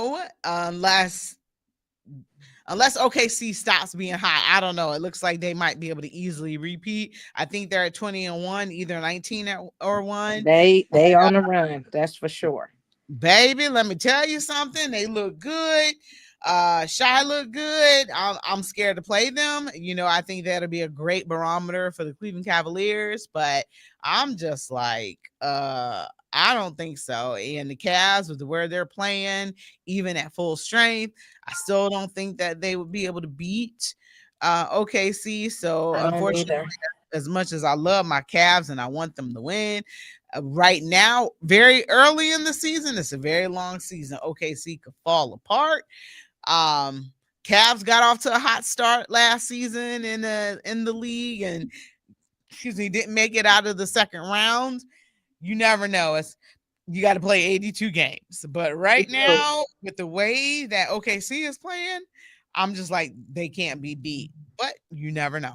know, unless OKC stops being hot. I don't know. It looks like they might be able to easily repeat. I think they're at 20-1, either 19 or 1. They on the run, that's for sure. Baby, let me tell you something. They look good. Shy look good. I'm scared to play them. I think that'll be a great barometer for the Cleveland Cavaliers, but I'm just like, I don't think so. And the Cavs, with where they're playing, even at full strength, I still don't think that they would be able to beat OKC. So I don't unfortunately, either. as much as I love my Cavs and I want them to win, right now, very early in the season, it's a very long season. OKC could fall apart. Cavs got off to a hot start last season in the league, and didn't make it out of the second round. You never know. You got to play 82 games. But right now, with the way that OKC is playing, I'm just like, they can't be beat. But you never know.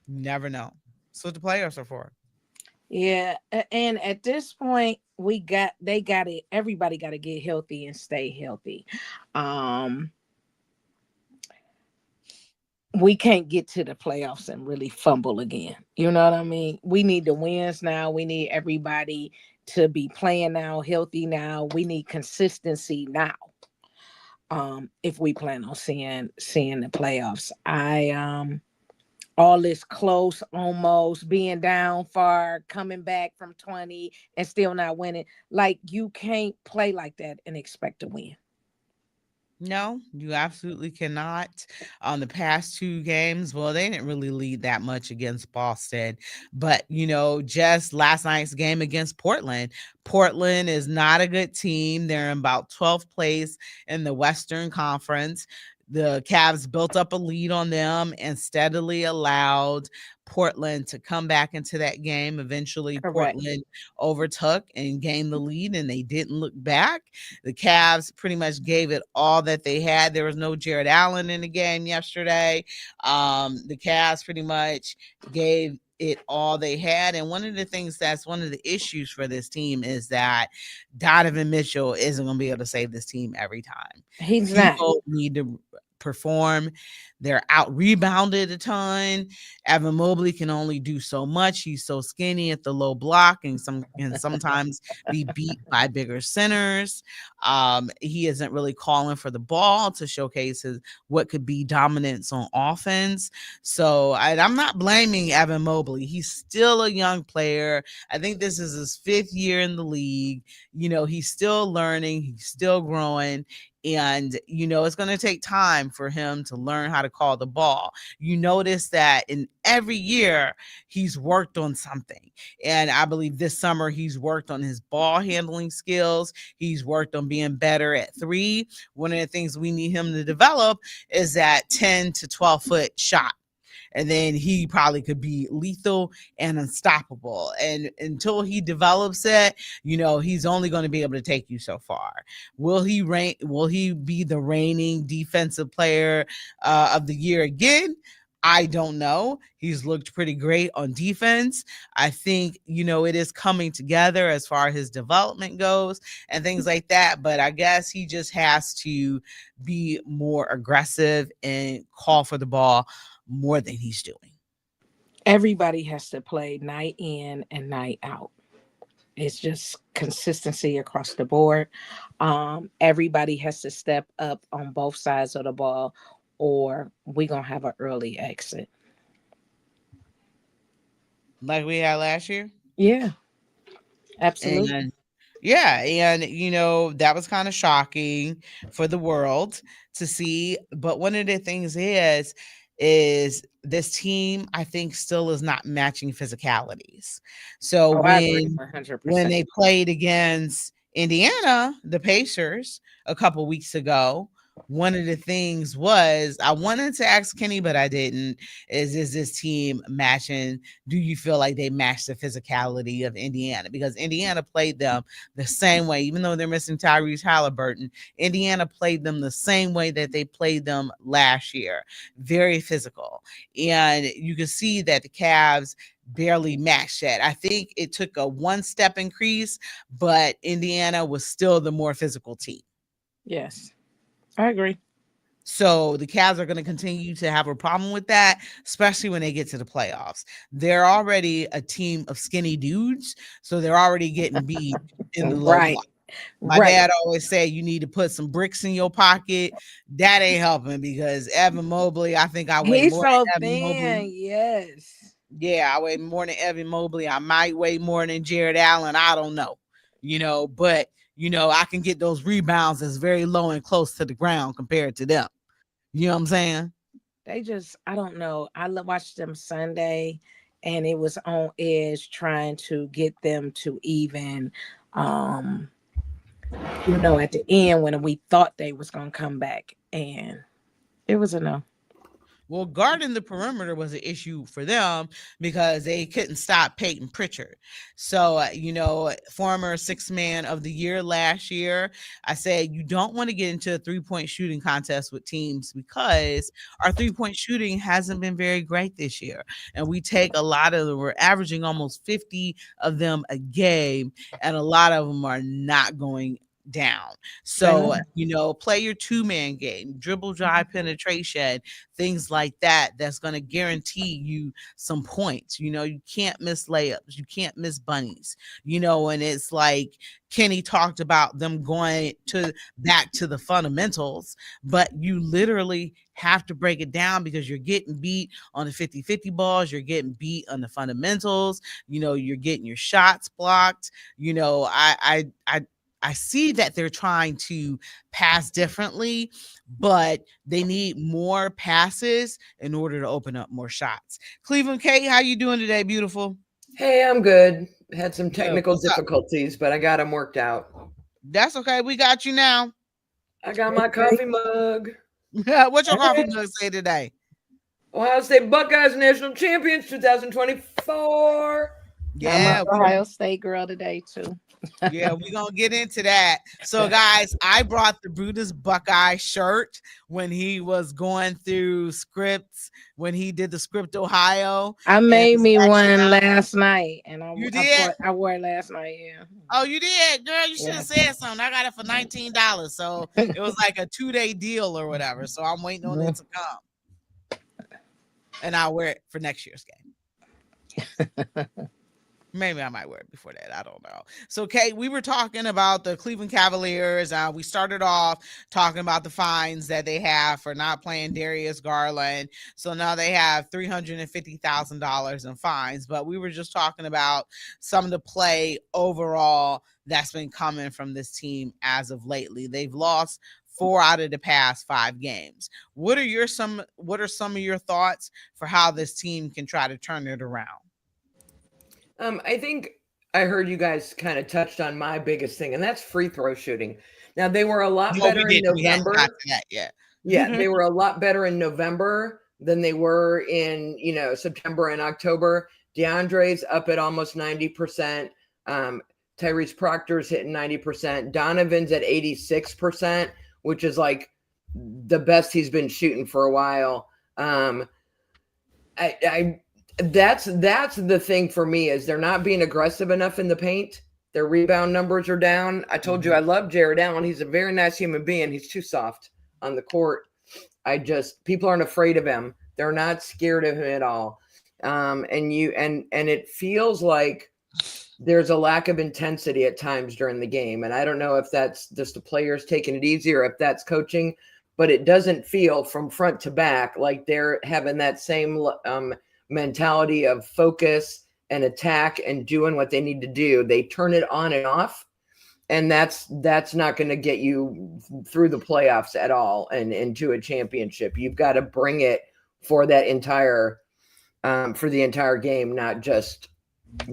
You never know. That's what the playoffs are for. Yeah, and at this point, they got it. Everybody got to get healthy and stay healthy. Um, we can't get to the playoffs and really fumble again. You know what I mean? We need the wins now. We need everybody to be playing now, healthy now. We need consistency now. If we plan on seeing the playoffs, all this close, almost being down far, coming back from 20 and still not winning. Like, you can't play like that and expect to win. No, you absolutely cannot. On the past two games, well, they didn't really lead that much against Boston, but just last night's game against Portland. Portland is not a good team. They're in about 12th place in the Western Conference. The Cavs built up a lead on them and steadily allowed Portland to come back into that game. Eventually, Correct. Portland overtook and gained the lead, and they didn't look back. The Cavs pretty much gave it all that they had. There was no Jared Allen in the game yesterday. The Cavs pretty much gave it all they had. And one of the things that's one of the issues for this team is that Donovan Mitchell isn't going to be able to save this team every time. He's not. People need to perform. They're out rebounded a ton. Evan Mobley can only do so much. He's so skinny at the low block and sometimes be beat by bigger centers. He isn't really calling for the ball to showcase what could be dominance on offense. So I'm not blaming Evan Mobley. He's still a young player. I think this is his 5th year in the league. He's still learning. He's still growing. And, it's going to take time for him to learn how to call the ball. You notice that in every year he's worked on something. And I believe this summer he's worked on his ball handling skills. He's worked on being better at 3. One of the things we need him to develop is that 10 to 12 foot shot. And then he probably could be lethal and unstoppable. And until he develops it, he's only going to be able to take you so far. Will he be the reigning defensive player of the year again? I don't know. He's looked pretty great on defense. I think, it is coming together as far as his development goes and things like that. But I guess he just has to be more aggressive and call for the ball more than he's doing. Everybody has to play night in and night out. It's just consistency across the board. Everybody has to step up on both sides of the ball, or we're going to have an early exit. Like we had last year? Yeah, absolutely. And that was kind of shocking for the world to see. But one of the things is this team, I think, still is not matching physicalities. So Oh, I agree when 100%. they played against Indiana, the Pacers, a couple weeks ago, one of the things was I wanted to ask Kenny, but I didn't. Is this team matching? Do you feel like they match the physicality of Indiana? Because Indiana played them the same way, even though they're missing Tyrese Halliburton. Indiana played them the same way that they played them last year, very physical, and you can see that the Cavs barely matched that. I think it took a 1-step increase, but Indiana was still the more physical team. Yes, I agree. So the Cavs are going to continue to have a problem with that, especially when they get to the playoffs. They're already a team of skinny dudes, so they're already getting beat in the low Right, block. My right. dad always said you need to put some bricks in your pocket. That ain't helping because Evan Mobley, I think I weigh He's more so than Evan Mobley. thin. Yes. Yeah, I weigh more than Evan Mobley. I might weigh more than Jared Allen. I don't know, but I can get those rebounds that's very low and close to the ground compared to them. You know what I'm saying? They just, I don't know. Watched them Sunday, and it was on edge trying to get them to even, um, at the end when we thought they was gonna come back, and it was a no. Well, guarding the perimeter was an issue for them because they couldn't stop Peyton Pritchard. So, former six man of the year last year, I said you don't want to get into a 3-point shooting contest with teams because our 3-point shooting hasn't been very great this year. And we take a lot of them, we're averaging almost 50 of them a game, and a lot of them are not going down. They So, know. play your two-man game, dribble, drive, penetration, things like that. That's going to guarantee you some points. You can't miss layups, you can't miss bunnies. And it's like Kenny talked about them going to back to the fundamentals, but you literally have to break it down because you're getting beat on the 50-50 balls, you're getting beat on the fundamentals, you're getting your shots blocked. I see that they're trying to pass differently, but they need more passes in order to open up more shots. Cleveland Kate, how you doing today, beautiful? Hey, I'm good. Had some Good. technical What's up? difficulties, but I got them worked out. That's okay. We got you now. I got my Okay. coffee mug. What's your coffee Okay. mug say today? Ohio State Buckeyes National Champions 2024. I'm an Yeah, Ohio State girl today too. yeah, we're gonna get into that. So, guys, I brought the Brutus Buckeye shirt when he was going through scripts, when he did the script Ohio, I and made it's me actually one out. last night, and You I did? wore it last night. Yeah. Oh, you did, girl. You should Yeah. have said something. I got it for $19. So it was like a 2-day deal or whatever. So I'm waiting on it to come. And I'll wear it for next year's game. Maybe I might wear it before that. I don't know. So, Kate, we were talking about the Cleveland Cavaliers. We started off talking about the fines that they have for not playing Darius Garland. So now they have $350,000 in fines. But we were just talking about some of the play overall that's been coming from this team as of lately. They've lost 4 out of the past 5 games. What are some of your thoughts for how this team can try to turn it around? I think I heard you guys kind of touched on my biggest thing, and that's free throw shooting. Now, they were a lot No, we better in didn't. We hadn't got November. to that yet. Yeah, they were a lot better in November than they were in, September and October. DeAndre's up at almost 90%. Tyrese Proctor's hitting 90%. Donovan's at 86%, which is like the best he's been shooting for a while. I that's the thing for me is they're not being aggressive enough in the paint. Their rebound numbers are down. I told you I love Jared Allen. He's a very nice human being. He's too soft on the court. People aren't afraid of him. They're not scared of him at all. And it feels like there's a lack of intensity at times during the game. And I don't know if that's just the players taking it easy or if that's coaching, but it doesn't feel from front to back like they're having that same mentality of focus and attack and doing what they need to do. They turn it on and off, and that's not going to get you through the playoffs at all and into a championship. You've got to bring it for that entire for the entire game, not just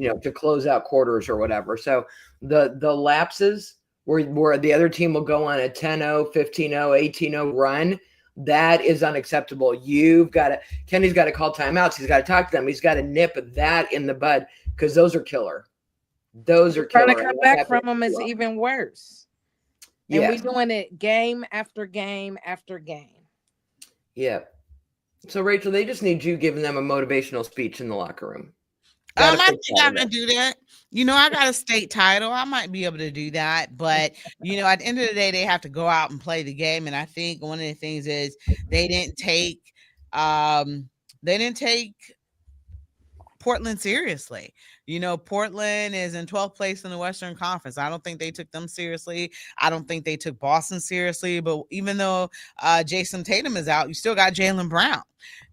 to close out quarters or whatever. So the lapses where the other team will go on a 10-0, 15-0, 18-0 run, that is unacceptable. Kenny's got to call timeouts. He's got to talk to them. He's got to nip that in the bud because those are killer. Those are Trying to killer. come back from them is even worse. And Yeah. we're doing it game after game after game. Yeah. So, Rachel, they just need you giving them a motivational speech in the locker room. Got to I fix think all I of can it. do that. I got a state title. I might be able to do that. But, at the end of the day, they have to go out and play the game. And I think one of the things is they didn't take um they didn't take Portland seriously. Portland is in 12th place in the Western Conference. I don't think they took them seriously. I don't think they took Boston seriously. But even though Jason Tatum is out, you still got Jalen Brown,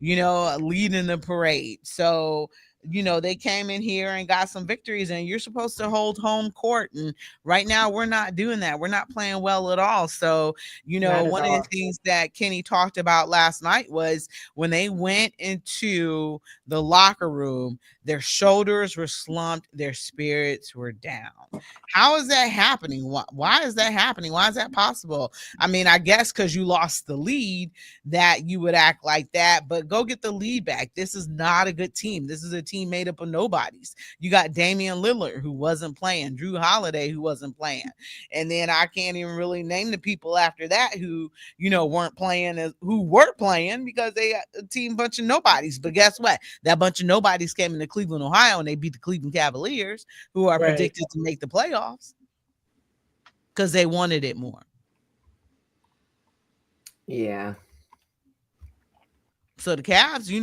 leading the parade. So, they came in here and got some victories, and you're supposed to hold home court. And right now, we're not doing that. We're not playing well at all. So, Not at one of the all. things that Kenny talked about last night was when they went into the locker room, their shoulders were slumped, their spirits were down. How is that happening? Why is that happening? Why is that possible? I mean, I guess because you lost the lead that you would act like that, but go get the lead back. This is not a good team. This is a team made up of nobodies. You got Damian Lillard, who wasn't playing, Drew Holiday, who wasn't playing. And then I can't even really name the people after that who, weren't playing, who were playing, because they got a team bunch of nobodies. But guess what? That bunch of nobodies came into Cleveland, Ohio, and they beat the Cleveland Cavaliers, who are Right. predicted to make the playoffs because they wanted it more. Yeah. So the Cavs, you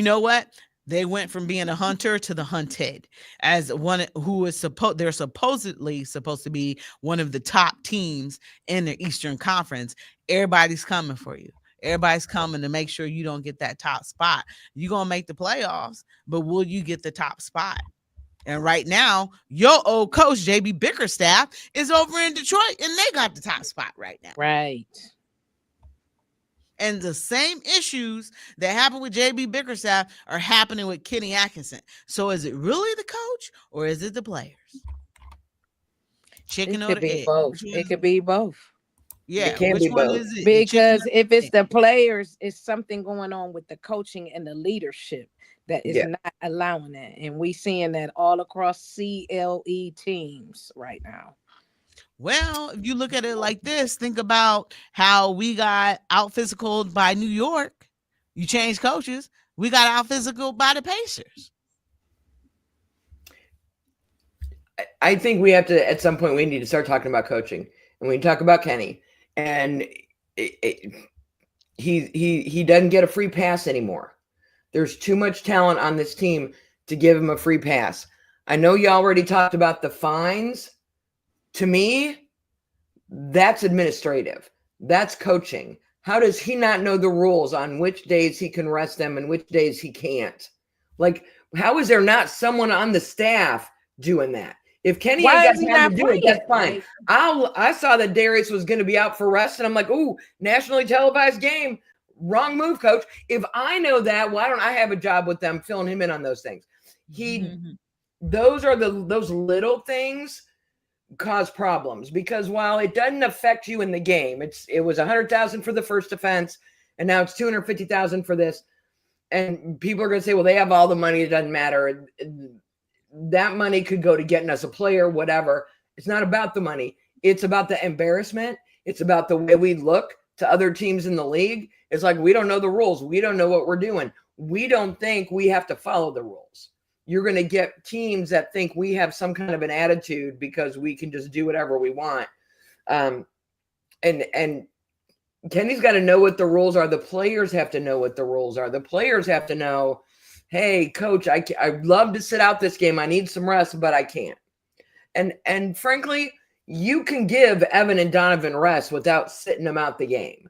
know what? They went from being a hunter to the hunted as one who is they're supposedly supposed to be one of the top teams in the Eastern Conference. Everybody's coming for you. Everybody's coming to make sure you don't get that top spot. You're going to make the playoffs, but will you get the top spot? And right now, your old coach, JB Bickerstaff, is over in Detroit, and they got the top spot right now. Right. And the same issues that happened with JB Bickerstaff are happening with Kenny Atkinson. So is it really the coach or is it the players? Chicken It or could the be egg? both. It could be both. Yeah, It can which be one both. is it? The chicken Because or if the it's egg? the players, it's something going on with the coaching and the leadership that is Yeah. not allowing it. And we seeing that all across CLE teams right now. Well, if you look at it like this, think about how we got out physical by New York. You change coaches, we got out physical by the Pacers. I think we have to, at some point, we need to start talking about coaching, and we talk about Kenny, and he doesn't get a free pass anymore. There's too much talent on this team to give him a free pass. I know you already talked about the fines. To me, that's administrative. That's coaching. How does he not know the rules on which days he can rest them and which days he can't? Like, how is there not someone on the staff doing that? If Kenny Why ain't is he got time not to do it, that's playing? fine. Like, I saw that Darius was going to be out for rest, and I'm like, ooh, nationally televised game. Wrong move, coach. If I know that, why don't I have a job with them filling him in on those things? Those are those little things cause problems, because while it doesn't affect you in the game, it was 100,000 for the first offense, and now it's 250,000 for this. And people are going to say, well, they have all the money. It doesn't matter. That money could go to getting us a player, whatever. It's not about the money. It's about the embarrassment. It's about the way we look to other teams in the league. It's like, we don't know the rules. We don't know what we're doing. We don't think we have to follow the rules. You're going to get teams that think we have some kind of an attitude because we can just do whatever we want. And Kenny's got to know what the rules are. The players have to know what the rules are. The players have to know, hey, coach, I'd love to sit out this game. I need some rest, but I can't. And frankly, you can give Evan and Donovan rest without sitting them out the game.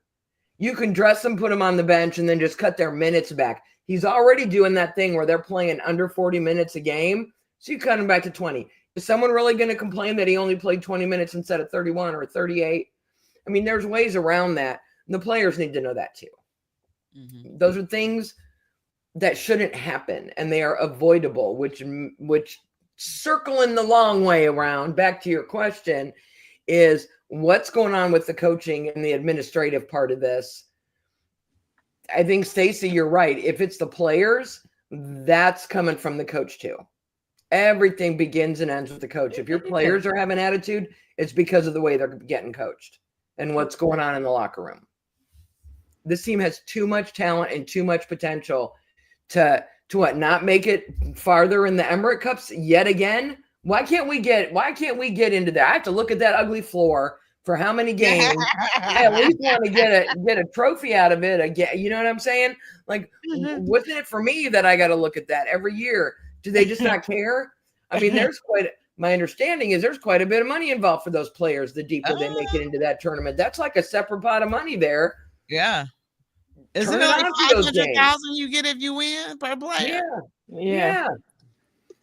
You can dress them, put them on the bench, and then just cut their minutes back. He's already doing that thing where they're playing under 40 minutes a game, so you cut him back to 20. Is someone really going to complain that he only played 20 minutes instead of 31 or 38? I mean, there's ways around that. And the players need to know that too. Mm-hmm. Those are things that shouldn't happen, and they are avoidable, which circling the long way around, back to your question, is what's going on with the coaching and the administrative part of this. I think, Stacey, you're right. If it's the players, that's coming from the coach too. Everything begins and ends with the coach. If your players are having attitude, it's because of the way they're getting coached and what's going on in the locker room. This team has too much talent and too much potential to to what, not make it farther in the Emirates Cups yet again? Why can't we get into that? I have to look at that ugly floor for how many games. I at least want to get a trophy out of it again. You know what I'm saying? Like, what's in it for me that I got to look at that every year? Do they just not care? I mean, my understanding is there's quite a bit of money involved for those players. The deeper they make it into that tournament, that's like a separate pot of money there. Yeah. Isn't Turn it it like on for those games. 500,000 you get if you win per player? Yeah.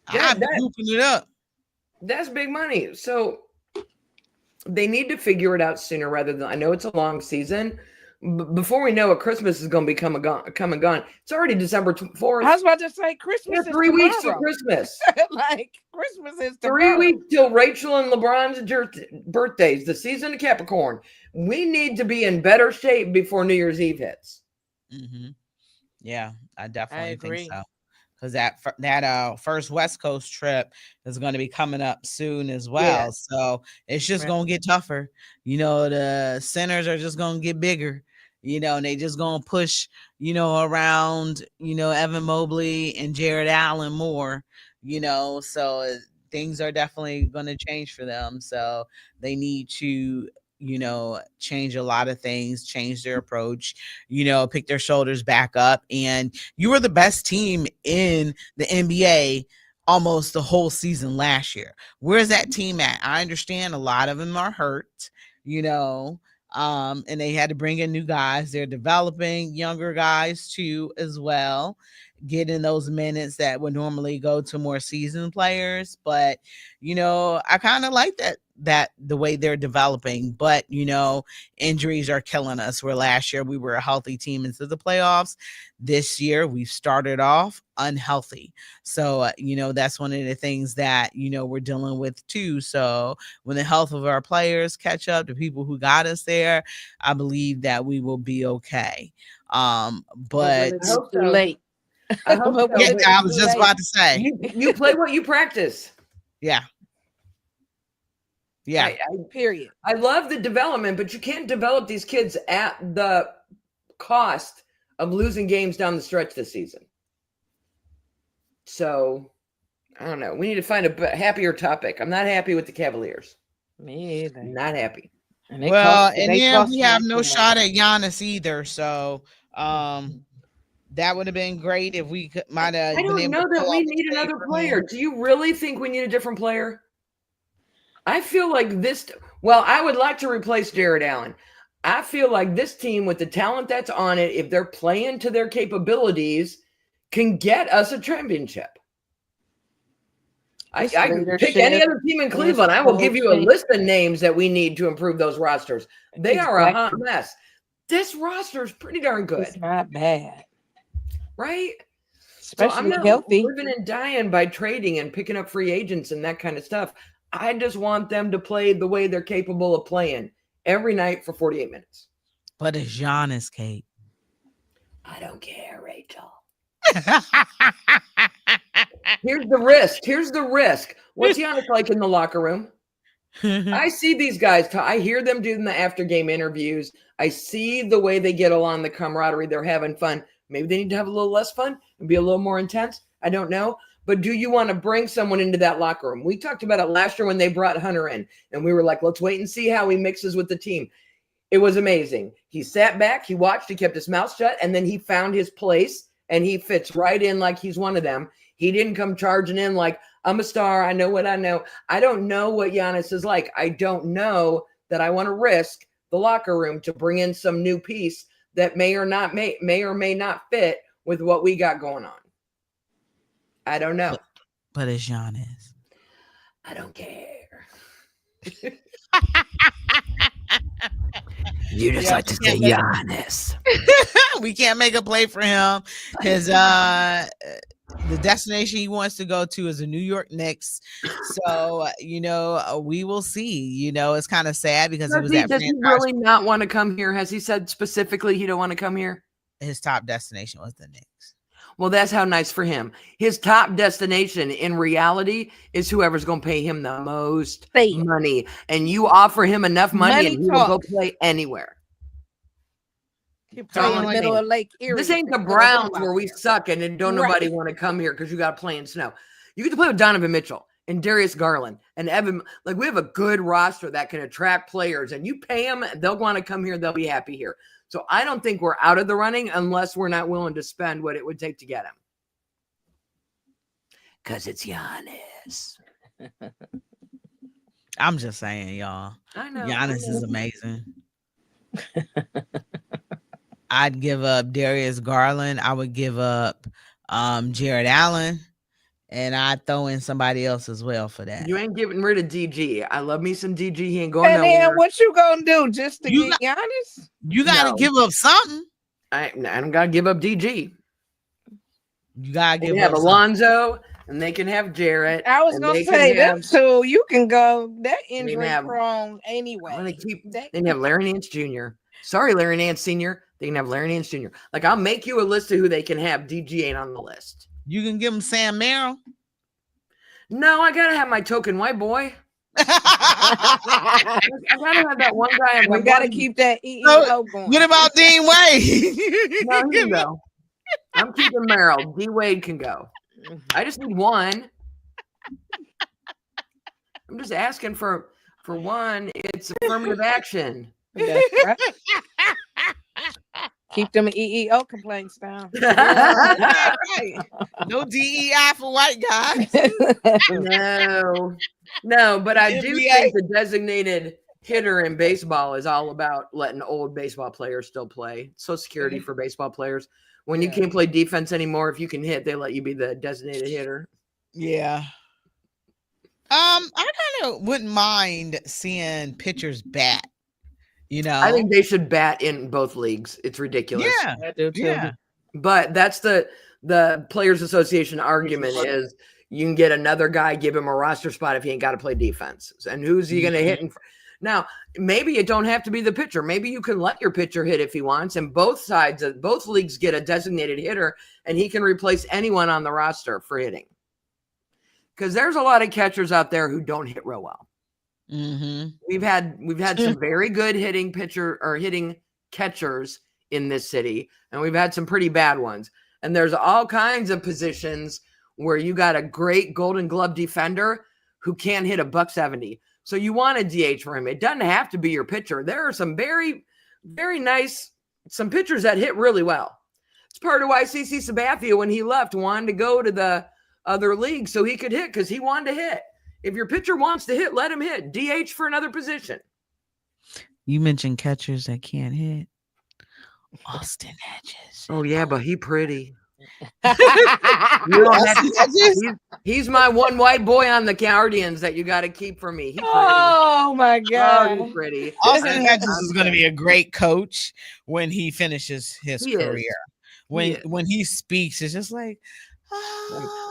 I've been hooping it up. That's big money. So they need to figure it out sooner rather than, I know it's a long season. Before we know it, Christmas is going to be come and gone. It's already December 4th. I was about to say Christmas is 3 weeks till tomorrow. Christmas. Like Christmas is 3 tomorrow. weeks till Rachel and LeBron's birthdays, the season of Capricorn. We need to be in better shape before New Year's Eve hits. Mm-hmm. Yeah, I definitely agree. think so. Because that first West Coast trip is going to be coming up soon as well. Yeah. So it's just going to get tougher. The centers are just going to get bigger. And they just going to push, around, Evan Mobley and Jared Allen more, so things are definitely going to change for them. So they need to, change a lot of things, change their approach, pick their shoulders back up. And you were the best team in the NBA almost the whole season last year. Where's that team at? I understand a lot of them are hurt, and they had to bring in new guys. They're developing younger guys too, as well, getting those minutes that would normally go to more seasoned players. But, I kind of like that the way they're developing, but injuries are killing us. Where last year we were a healthy team into the playoffs. This year we've started off unhealthy. So, that's one of the things that, we're dealing with too. So when the health of our players catch up to people who got us there, I believe that we will be okay. But it's too late. I hope so. Yeah, I was just about to say. You play what you practice. Yeah. Yeah. Period. I love the development, but you can't develop these kids at the cost of losing games down the stretch this season. So, I don't know. We need to find a happier topic. I'm not happy with the Cavaliers. Me either. Not happy. And we have no shot at Giannis either. So, that would have been great if we might have. I don't know that we need another player. Do you really think we need a different player? I feel like I would like to replace Jared Allen. I feel like this team, with the talent that's on it, if they're playing to their capabilities, can get us a championship. I can pick any other team in Cleveland. I will give you a list of names that we need to improve those rosters. They are a hot mess. This roster is pretty darn good. It's not bad. Right? Especially so I'm not healthy. living and dying by trading and picking up free agents and that kind of stuff. I just want them to play the way they're capable of playing every night for 48 minutes. But it's Giannis, Kate. I don't care, Rachel. Here's the risk. What's Giannis like in the locker room? I see these guys. I hear them doing the after game interviews. I see the way they get along, the camaraderie. They're having fun. Maybe they need to have a little less fun and be a little more intense. I don't know. But do you want to bring someone into that locker room? We talked about it last year when they brought Hunter in, and we were like, let's wait and see how he mixes with the team. It was amazing. He sat back, he watched, he kept his mouth shut, and then he found his place, and he fits right in like he's one of them. He didn't come charging in like, I'm a star, I know what I know. I don't know what Giannis is like. I don't know that I want to risk the locker room to bring in some new piece that may or may not fit with what we got going on. I don't know. But it's Giannis. I don't care. You just like to say Giannis. We can't make a play for him because the destination he wants to go to is the New York Knicks. So, we will see. It's kind of sad because does he really not want to come here? Has he said specifically he don't want to come here? His top destination was the Knicks. Well, that's how nice for him. His top destination in reality is whoever's going to pay him the most money. And you offer him enough money and he will go play anywhere. You play in the middle of Lake Erie. This ain't the Browns where we suck and don't nobody want to come here because you got to play in snow. You get to play with Donovan Mitchell and Darius Garland and Evan. Like, we have a good roster that can attract players, and you pay them, they'll want to come here. They'll be happy here. So I don't think we're out of the running unless we're not willing to spend what it would take to get him. Because it's Giannis. I'm just saying, y'all. I know. Giannis is amazing. I'd give up Darius Garland. I would give up Jared Allen. And I'd throw in somebody else as well for that. You ain't getting rid of DG. I love me some DG. He ain't going nowhere. And then what you gonna do just to get Giannis? You gotta give up something. I don't gotta give up DG. You gotta give up. They have Alonzo, and they can have Jarrett. I was gonna say them two. You can go that injury prone anyway. I'm gonna keep. They can have Larry Nance Jr. Sorry, Larry Nance Sr. They can have Larry Nance Jr. Like, I'll make you a list of who they can have. DG ain't on the list. You can give him Sam Merrill. No, I gotta have my token white boy. I gotta have that one guy. We gotta keep that EEO going. What about Dean Wade? No, he can go. I'm keeping Merrill. D Wade can go. I just need one. I'm just asking for one. It's affirmative action. That's right. Keep them EEO complaints down. No DEI for white guys. No, but I do think the designated hitter in baseball is all about letting old baseball players still play. Social Security for baseball players. When you can't play defense anymore, if you can hit, they let you be the designated hitter. Yeah. I kind of wouldn't mind seeing pitchers bat. You know, I think they should bat in both leagues. It's ridiculous. Yeah, I do too. Yeah. But that's the Players Association argument is you can get another guy, give him a roster spot if he ain't got to play defense. And who's he going to hit? Now, maybe it don't have to be the pitcher. Maybe you can let your pitcher hit if he wants, and both sides of both leagues get a designated hitter, and he can replace anyone on the roster for hitting. Because there's a lot of catchers out there who don't hit real well. Mm-hmm. We've had some very good hitting catchers in this city, and we've had some pretty bad ones. And there's all kinds of positions where you got a great Golden Glove defender who can't hit $170. So you want a DH for him. It doesn't have to be your pitcher. There are some very, very nice some pitchers that hit really well. It's part of why CC Sabathia, when he left, wanted to go to the other league so he could hit because he wanted to hit. If your pitcher wants to hit, let him hit. DH for another position. You mentioned catchers that can't hit. Austin Hedges. Oh, yeah, but he pretty. He's my one white boy on the Guardians that you got to keep for me. Oh, my God. Oh, he's pretty. Austin Hedges is going to be a great coach when he finishes his career. When he speaks, it's just like,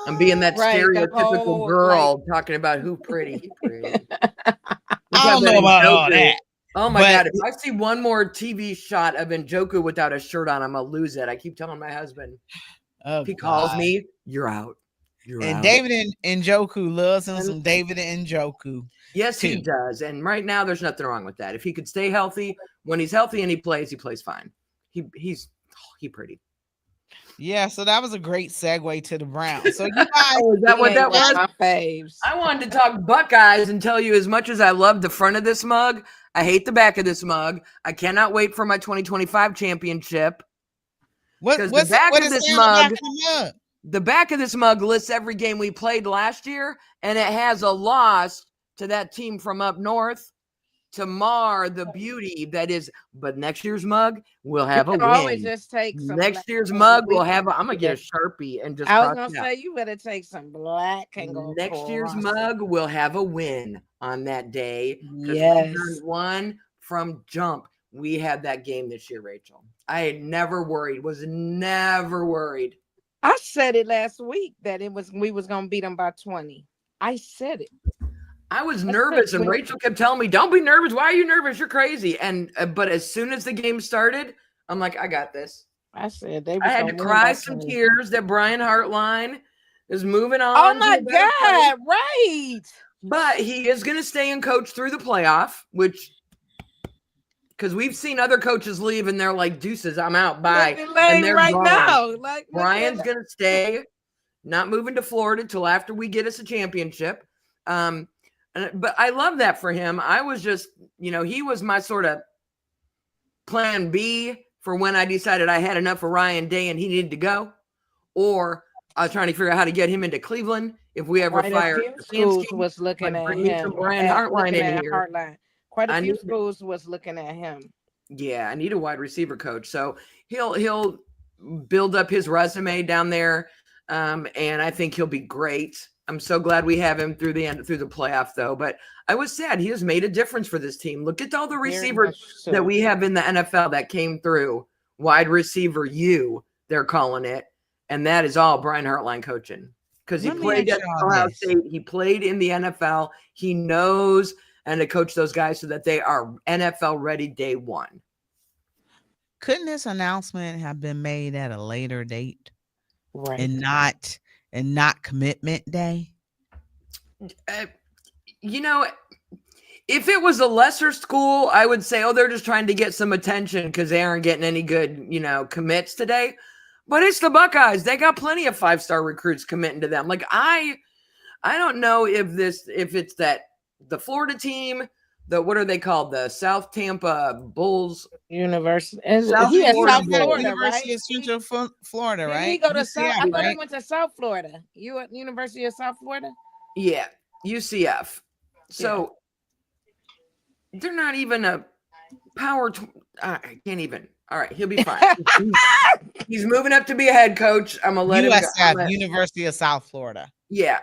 I'm being that stereotypical girl talking about who pretty. He pretty. I don't know about all that. Oh my God. If I see one more TV shot of Njoku without a shirt on, I'm going to lose it. I keep telling my husband. If he calls me, you're out. And David Njoku loves him some David Njoku. Yes, he does. And right now, there's nothing wrong with that. If he could stay healthy, when he's healthy and he plays fine. He's pretty. Yeah, so that was a great segue to the Browns. So you guys, is that what that was? My faves. I wanted to talk Buckeyes and tell you as much as I love the front of this mug, I hate the back of this mug. I cannot wait for my 2025 championship. The back of this mug lists every game we played last year, and it has a loss to that team from up north to mar the beauty that is. But next year's mug will have a win. Always just take some next year's mug will have. I'm gonna get a Sharpie and just. I was gonna say you better take some black and go. Next year's mug will have a win on that day. Yes, we one from jump. We had that game this year, Rachel. I had never worried. Was never worried. I said it last week that we was gonna beat them by 20. I said it. I was nervous, and Rachel kept telling me, "Don't be nervous. Why are you nervous? You're crazy." And but as soon as the game started, I'm like, "I got this." I said I had to cry some tears that Brian Hartline is moving on. Oh my God! Right. But he is going to stay and coach through the playoff, which Because we've seen other coaches leave and they're like, deuces, I'm out, bye. Look at And Lane they're right gone. now. Like, look Brian's at going to stay, not moving to Florida till after we get us a championship. But I love that for him. I was just, he was my sort of plan B for when I decided I had enough of Ryan Day and he needed to go. Or I was trying to figure out how to get him into Cleveland. If we ever quite a fire few schools was looking at bring me some him. Brian Hartline Looking in at here. Hartline. Quite a I few need- schools was looking at him. Yeah, I need a wide receiver coach. So he'll build up his resume down there. And I think he'll be great. I'm so glad we have him through the playoff, though. But I was sad. He has made a difference for this team. Look at all the receivers that we have in the NFL that came through. Wide receiver U, they're calling it. And that is all Brian Hartline coaching. Because he played at Ohio State. He played in the NFL. He knows and to coach those guys so that they are NFL ready day one. Couldn't this announcement have been made at a later date? Right. And not commitment day? If it was a lesser school, I would say, they're just trying to get some attention because they aren't getting any good, commits today. But it's the Buckeyes. They got plenty of 5-star recruits committing to them. Like I don't know if it's that the Florida team, what are they called? The South Tampa Bulls University. South He at Florida South Bulls. Florida, University right? of Central Florida, right? Did he go to South? I thought right? he went to South Florida. You at University of South Florida? Yeah, UCF. So they're not even a power. I can't even. All right, he'll be fine. He's moving up to be a head coach. I'm gonna let him go. University of South Florida. Yeah.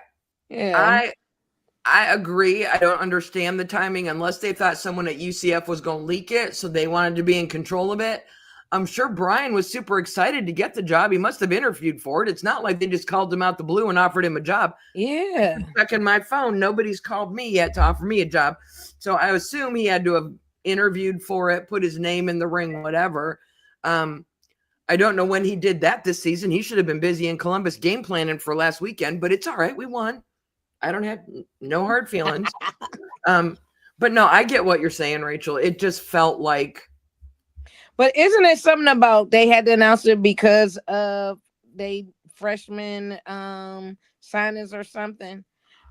I agree. I don't understand the timing unless they thought someone at UCF was going to leak it, so they wanted to be in control of it. I'm sure Brian was super excited to get the job. He must have interviewed for it. It's not like they just called him out the blue and offered him a job. Yeah. Checking my phone, nobody's called me yet to offer me a job. So I assume he had to have interviewed for it, put his name in the ring, whatever. I don't know when he did that this season. He should have been busy in Columbus game planning for last weekend, but it's all right. We won. I don't have no hard feelings. But no, I get what you're saying, Rachel. It just felt like. But isn't it something about they had to announce it because of they freshman signings or something?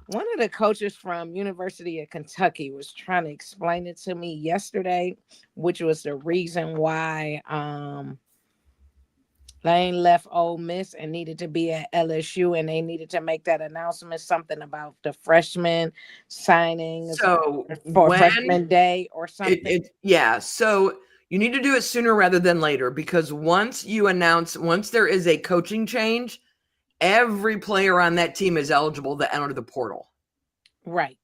One of the coaches from University of Kentucky was trying to explain it to me yesterday, which was the reason why Lane left Ole Miss and needed to be at LSU, and they needed to make that announcement, something about the freshman signings for freshman day or something. So you need to do it sooner rather than later, because once there is a coaching change, every player on that team is eligible to enter the portal. Right.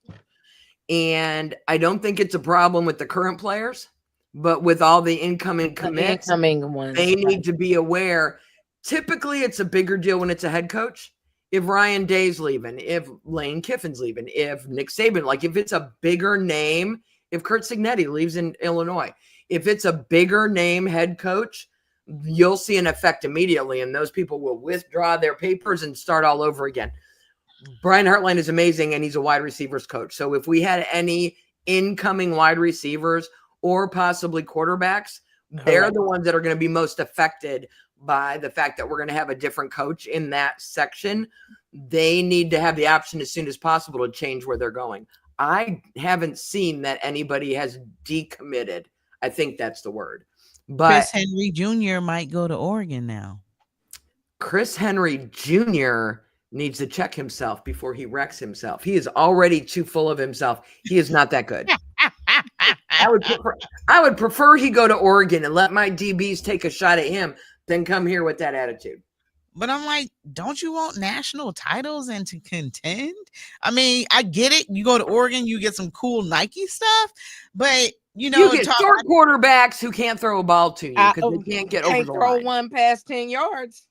And I don't think it's a problem with the current players. But with all the incoming commits, they need to be aware. Typically, it's a bigger deal when it's a head coach. If Ryan Day's leaving, if Lane Kiffin's leaving, if Nick Saban, like if it's a bigger name, if Kurt Cignetti leaves in Illinois, if it's a bigger name head coach, you'll see an effect immediately, and those people will withdraw their papers and start all over again. Brian Hartline is amazing, and he's a wide receivers coach. So if we had any incoming wide receivers or possibly quarterbacks, they're the ones that are going to be most affected by the fact that we're going to have a different coach in that section. They need to have the option as soon as possible to change where they're going. I haven't seen that anybody has decommitted. I think that's the word. But Chris Henry Jr. might go to Oregon now. Chris Henry Jr. needs to check himself before he wrecks himself. He is already too full of himself. He is not that good. I would prefer he go to Oregon and let my DBs take a shot at him than come here with that attitude. But I'm like, don't you want national titles and to contend? I mean, I get it. You go to Oregon, you get some cool Nike stuff, but you get short quarterbacks who can't throw a ball to you because they can't get over the line. Throw one past 10 yards.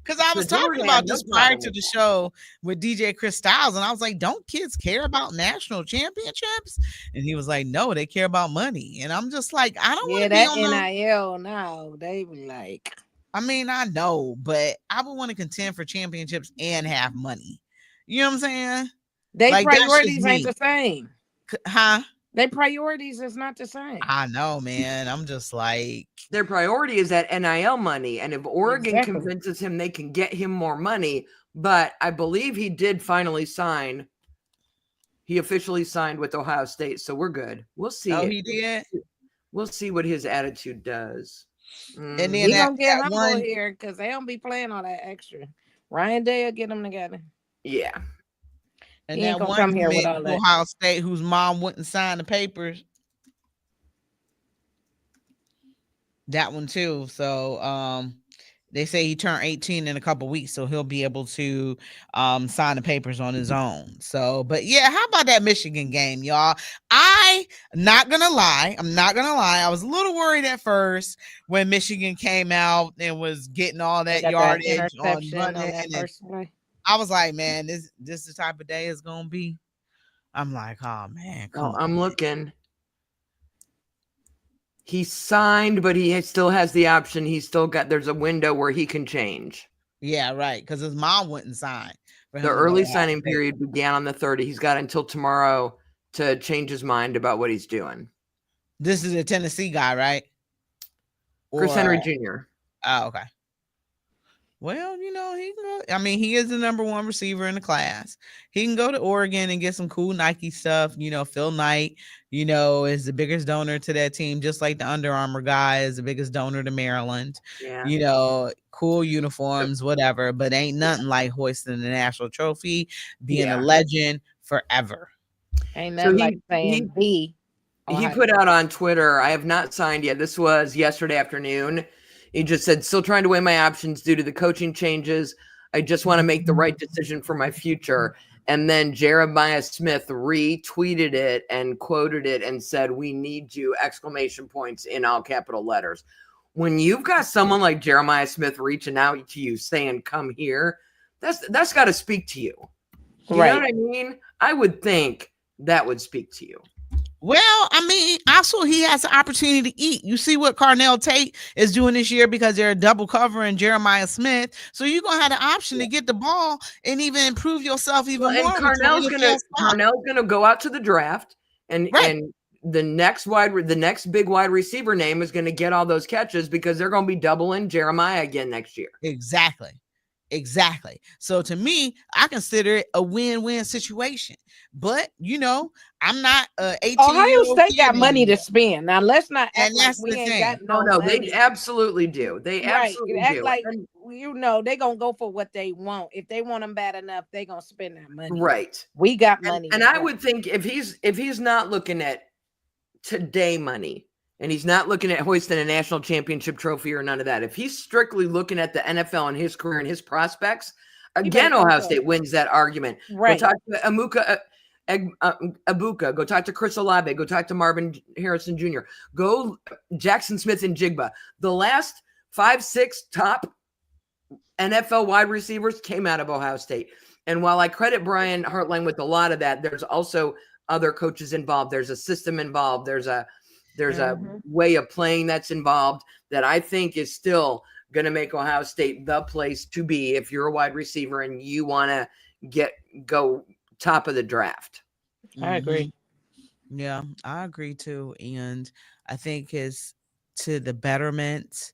Because I was talking about this prior to the show with DJ Chris Styles, and I was like, don't kids care about national championships? And he was like, no, they care about money. And I'm just like, I don't want to be on NIL now. They be like, I mean, I know, but I would want to contend for championships and have money. You know what I'm saying? They priorities ain't the same. Huh? Their priorities is not the same. I know, man. I'm just like, Their priority is that NIL money. And if Oregon Exactly. convinces him they can get him more money, but I believe he did finally sign. He officially signed with Ohio State. So we're good. We'll see. oh, he did. We'll see what his attitude does. And then He that, gonna get that humble one, here because they don't be playing all that extra. Ryan Day will get them together. Yeah. and He ain't that gonna one come here with commit all to that. Ohio State whose mom wouldn't sign the papers. That one too. So they say he turned 18 in a couple weeks, so he'll be able to sign the papers on his own. So, but yeah, how about that Michigan game, y'all? I'm not gonna lie. I was a little worried at first when Michigan came out and was getting all They that got that yardage on interception running, on that and first play. I was like, man, this the type of day it's gonna be. I'm like, oh man, Oh, come I'm on. looking. He signed, but he still has the option. There's a window where he can change. Yeah, right. Because his mom wouldn't sign for The him to go to early Ohio signing State. period began on the 30th. He's got until tomorrow to change his mind about what he's doing. This is a Tennessee guy, right? Chris Henry Jr. Oh, okay. Well, he can go. I mean, he is the number one receiver in the class. He can go to Oregon and get some cool Nike stuff. Phil Knight, is the biggest donor to that team, just like the Under Armour guy is the biggest donor to Maryland. Yeah. Cool uniforms, whatever, but ain't nothing like hoisting the national trophy, being a Yeah. legend forever. Ain't So nothing like saying he put out on Twitter, I have not signed yet. This was yesterday afternoon. He just said, still trying to weigh my options due to the coaching changes. I just want to make the right decision for my future. And then Jeremiah Smith retweeted it and quoted it and said, "We need you!" exclamation points in all capital letters. When you've got someone like Jeremiah Smith reaching out to you saying, "Come here," that's got to speak to you. You know what I mean? I would think that would speak to you. Well, I mean, also he has the opportunity to eat. You see what Carnell Tate is doing this year because they're double covering Jeremiah Smith. So you're gonna have the option to get the ball and even improve yourself even more. And Carnell's gonna go out to the draft, and the next big wide receiver name is gonna get all those catches because they're gonna be doubling Jeremiah again next year. Exactly. So to me, I consider it a win-win situation. But I'm not 18. Ohio State got money to spend. Now let's not act and like that's we the ain't thing. got no money. They absolutely do. They absolutely act do. like they gonna go for what they want. If they want them bad enough, they gonna spend that money. Right. We got money. And I would think if he's not looking at today money, and he's not looking at hoisting a national championship trophy or none of that. If he's strictly looking at the NFL and his career and his prospects, again, Ohio State wins that argument. Right. Go talk to Abuka. Go talk to Chris Olave. Go talk to Marvin Harrison Jr. Go Jackson Smith and Jigba. The last 5-6 top NFL wide receivers came out of Ohio State. And while I credit Brian Hartline with a lot of that, there's also other coaches involved. There's a system involved. There's a way of playing that's involved that I think is still going to make Ohio State the place to be if you're a wide receiver and you want to go top of the draft. I agree. Yeah, I agree too. And I think it's to the betterment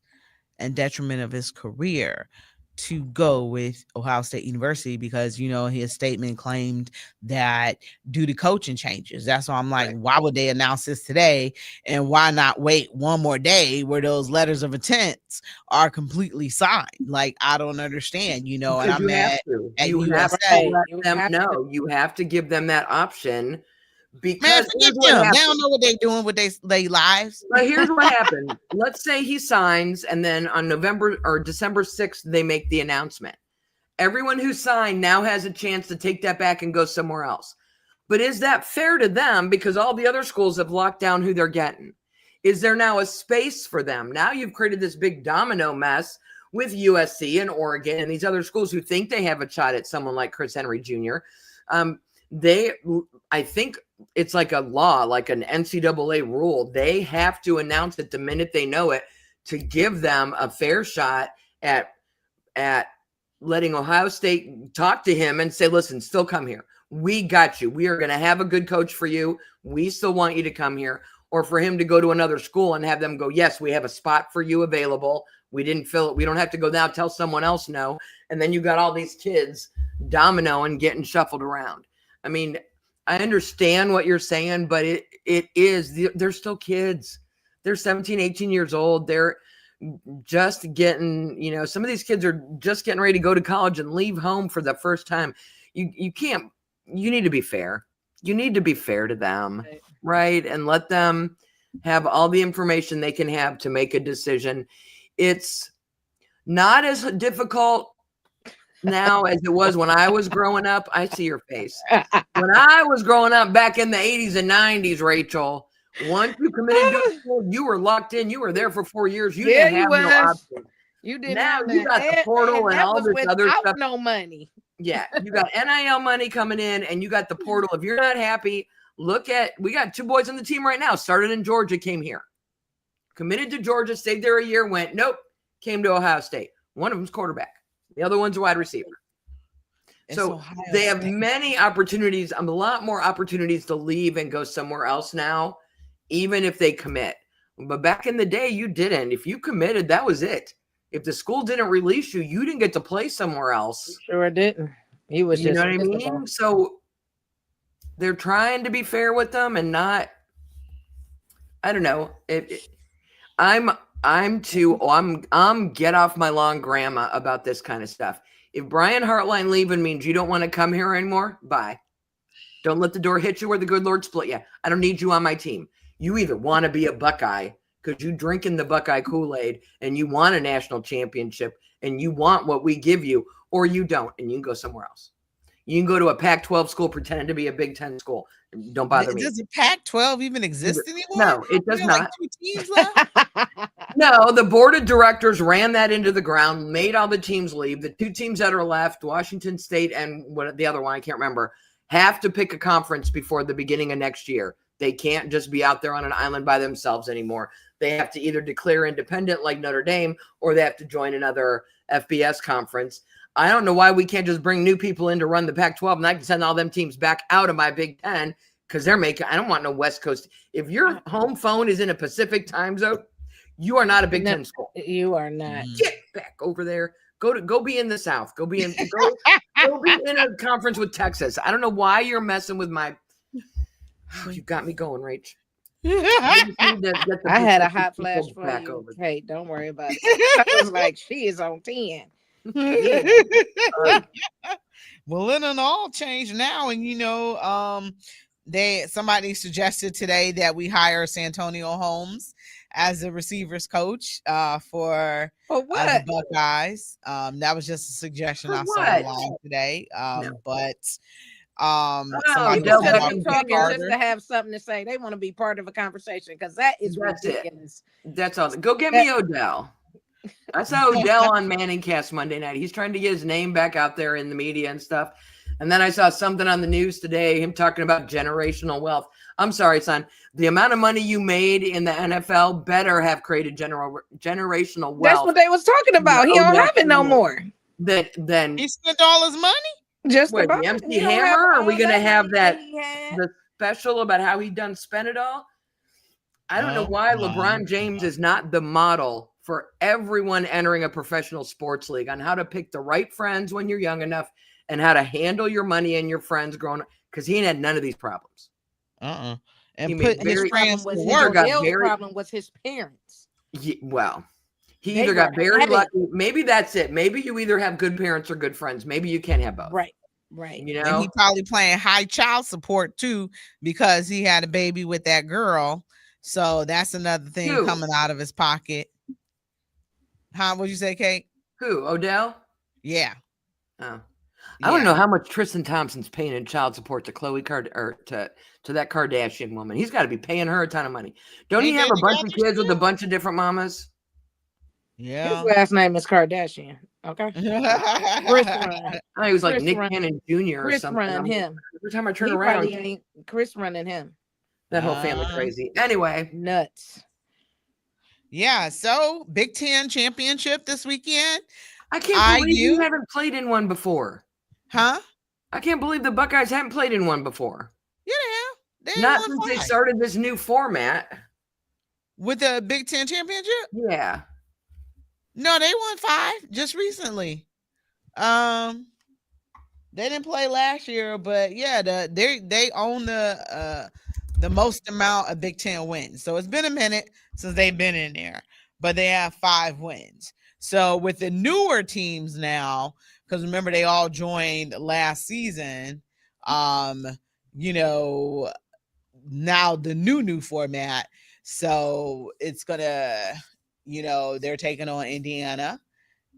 and detriment of his career to go with Ohio State University because, his statement claimed that due to coaching changes. That's why I'm like, why would they announce this today? And why not wait one more day where those letters of intent are completely signed? Like, I don't understand, and I'm mad at USF. You have to give them that option. Because man, forget them. They don't know what they're doing with their lives. But here's what happened. Let's say he signs, and then on November or December 6th, they make the announcement. Everyone who signed now has a chance to take that back and go somewhere else. But is that fair to them? Because all the other schools have locked down who they're getting. Is there now a space for them? Now you've created this big domino mess with USC and Oregon and these other schools who think they have a shot at someone like Chris Henry Jr. I think it's like a law, like an NCAA rule. They have to announce it the minute they know it to give them a fair shot at letting Ohio State talk to him and say, listen, still come here. we got you. We are going to have a good coach for you. We still want you to come here. Or for him to go to another school and have them go, yes, we have a spot for you available. We didn't fill it. We don't have to go now tell someone else no. And then you got all these kids dominoing, getting shuffled around. I mean, I understand what you're saying, but they're still kids. They're 17, 18 years old. They're just getting, some of these kids are just getting ready to go to college and leave home for the first time. You need to be fair. You need to be fair to them, right? And let them have all the information they can have to make a decision. It's not as difficult now as it was when I was growing up. I see your face. When I was growing up back in the 80s and 90s, Rachel, once you committed to school, you were locked in. You were there for 4 years. You didn't have no option. You didn't now have you got the portal and all this other stuff. No money. Yeah, you got NIL money coming in, and you got the portal. If you're not happy, we got 2 boys on the team right now. Started in Georgia, came here, committed to Georgia, stayed there a year, went nope, came to Ohio State. One of them's quarterback, the other one's a wide receiver. So they have many opportunities, a lot more opportunities to leave and go somewhere else now, even if they commit. But back in the day, you didn't. If you committed, that was it. If the school didn't release you, you didn't get to play somewhere else. He sure didn't. He was you know what I mean? So they're trying to be fair with them and not, I don't know. I'm get off my lawn grandma about this kind of stuff. If Brian Hartline leaving means you don't want to come here anymore, bye. Don't let the door hit you where the good Lord split you. I don't need you on my team. You either want to be a Buckeye because you drinking the Buckeye Kool-Aid and you want a national championship and you want what we give you, or you don't, and you can go somewhere else. You can go to a Pac-12 school pretending to be a Big Ten school. Don't bother me. Does the Pac-12 even exist anymore? No, it does not. Like 2 teams left? No, the board of directors ran that into the ground, made all the teams leave. The 2 teams that are left, Washington State and what the other one, I can't remember, have to pick a conference before the beginning of next year. They can't just be out there on an island by themselves anymore. They have to either declare independent like Notre Dame, or they have to join another FBS conference. I don't know why we can't just bring new people in to run the Pac-12 and I can send all them teams back out of my Big Ten because I don't want no West Coast. If your home phone is in a Pacific time zone, you are not a Big Ten school. You are not. Get back over there. Go be in the South. Go be in a conference with Texas. I don't know why you're messing with my. Oh, you got me going, Rach. I had a hot flash for you. Hey, don't worry about it. I was like, she is on 10. Yeah. Well, it all changed now, and somebody suggested today that we hire Santonio Holmes as the receivers coach for the Buckeyes. That was just a suggestion I saw online today. Somebody just to have something to say. They want to be part of a conversation because that is ridiculous. That's all. Go get me Odell. I saw Odell on Manning Cast Monday night. He's trying to get his name back out there in the media and stuff. And then I saw something on the news today, him talking about generational wealth. I'm sorry, son. The amount of money you made in the NFL better have created generational wealth. That's what they was talking about. He don't have it no more. Then he spent all his money? Just what, the MC Hammer? Are we going to have the special about how he done spent it all? I don't know why LeBron James is not the model for everyone entering a professional sports league on how to pick the right friends when you're young enough and how to handle your money and your friends growing up, because he had none of these problems. And put his friends to work. The problem was his parents. Well, he either got very lucky. Maybe that's it. Maybe you either have good parents or good friends. Maybe you can't have both. Right. You know, and he probably paying high child support too because he had a baby with that girl. So that's another thing coming out of his pocket. What'd you say, Kate? Who? Odell? Yeah. Oh. I don't know how much Tristan Thompson's paying in child support to to that Kardashian woman. He's got to be paying her a ton of money. Don't he have a bunch of kids with a bunch of different mamas? Yeah. His last name is Kardashian. Okay. Chris Run. He was like Chris Nick Cannon Jr. or something. Run him. Every time I turn around, Chris running him. That whole family crazy. Anyway, nuts. Yeah. So Big Ten championship this weekend. I can't believe you haven't played in one before. Huh? I can't believe the Buckeyes haven't played in one before. Yeah, they have. They Not won since they 5 started this new format. with the Big Ten championship. Yeah. No, they won 5 just recently. Um, they didn't play last year, but yeah, they own the most amount of Big Ten wins. So it's been a minute since they've been in there, but they have 5 wins. So with the newer teams now, because remember they all joined last season, um, you know, now the new format. So it's gonna, they're taking on Indiana,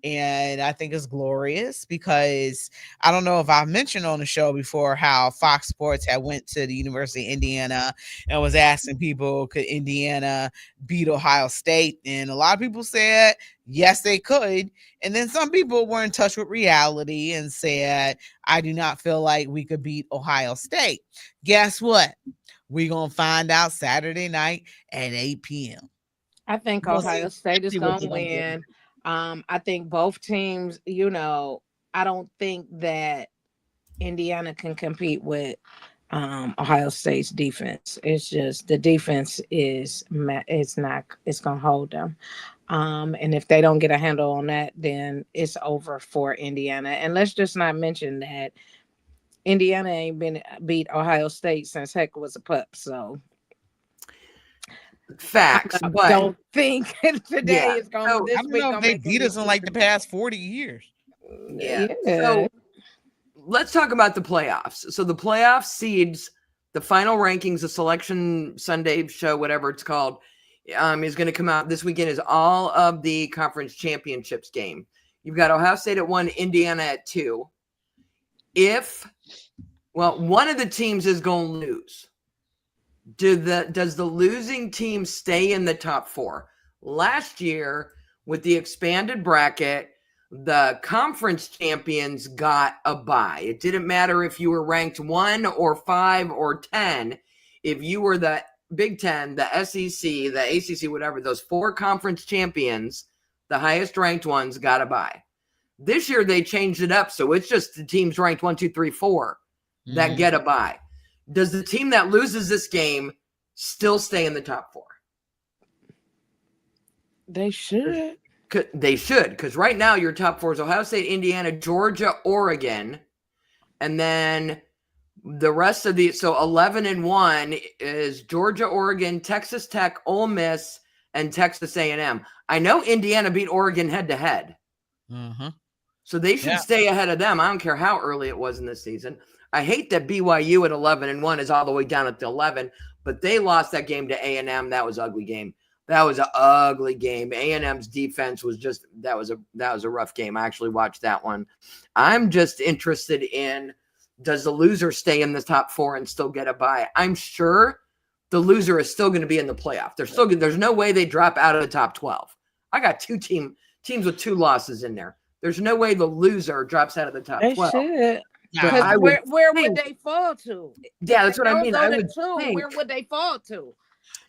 and I think it's glorious because I don't know if I've mentioned on the show before how Fox Sports had went to the University of Indiana and was asking people, could Indiana beat Ohio State? And a lot of people said yes, they could. And then some people were in touch with reality and said, I do not feel like we could beat Ohio State. Guess what? We're going to find out Saturday night at 8 p.m. I think We're going to see Ohio State is exactly what going they're to going to do. win. I think both teams, I don't think that Indiana can compete with Ohio State's defense. It's just the defense it's not it's gonna hold them. And if they don't get a handle on that, then it's over for Indiana. And let's just not mention that Indiana ain't been beat Ohio State since Heck was a pup. So Facts. I But don't think yeah. today is gonna So I this don't week know if gonna they make beat any us in like the difference. past 40 years. yeah. Yeah. So let's talk about the playoffs. So the playoff seeds, the final rankings, the Selection Sunday show, whatever it's called, is going to come out this weekend. Is all of the conference championships game. You've got Ohio State at 1, Indiana at 2. One of the teams is going to lose. Does the losing team stay in the top 4? Last year, with the expanded bracket, the conference champions got a bye. It didn't matter if you were ranked 1 or 5 or 10. If you were the Big Ten, the SEC, the ACC, whatever, those 4 conference champions, the highest ranked ones got a bye. This year, they changed it up. So it's just the teams ranked 1, 2, 3, 4 that get a bye. Does the team that loses this game still stay in the top 4? They should. They should, because right now your top 4 is Ohio State, Indiana, Georgia, Oregon, and then the rest of so 11-1 is Georgia, Oregon, Texas Tech, Ole Miss, and Texas A&M. I know Indiana beat Oregon head to head, so they should stay ahead of them. I don't care how early it was in this season. I hate that BYU at 11-1 is all the way down at the 11, but they lost that game to A&M. That was an ugly game. That was an ugly game. A&M's defense was just that was a rough game. I actually watched that one. I'm just interested in, does the loser stay in the top 4 and still get a bye? I'm sure the loser is still going to be in the playoff. There's no way they drop out of the top 12. I got 2 teams with 2 losses in there. There's no way the loser drops out of the top 12. They should. Because where would they fall to? Yeah, that's what I mean. I would think. Where would they fall to?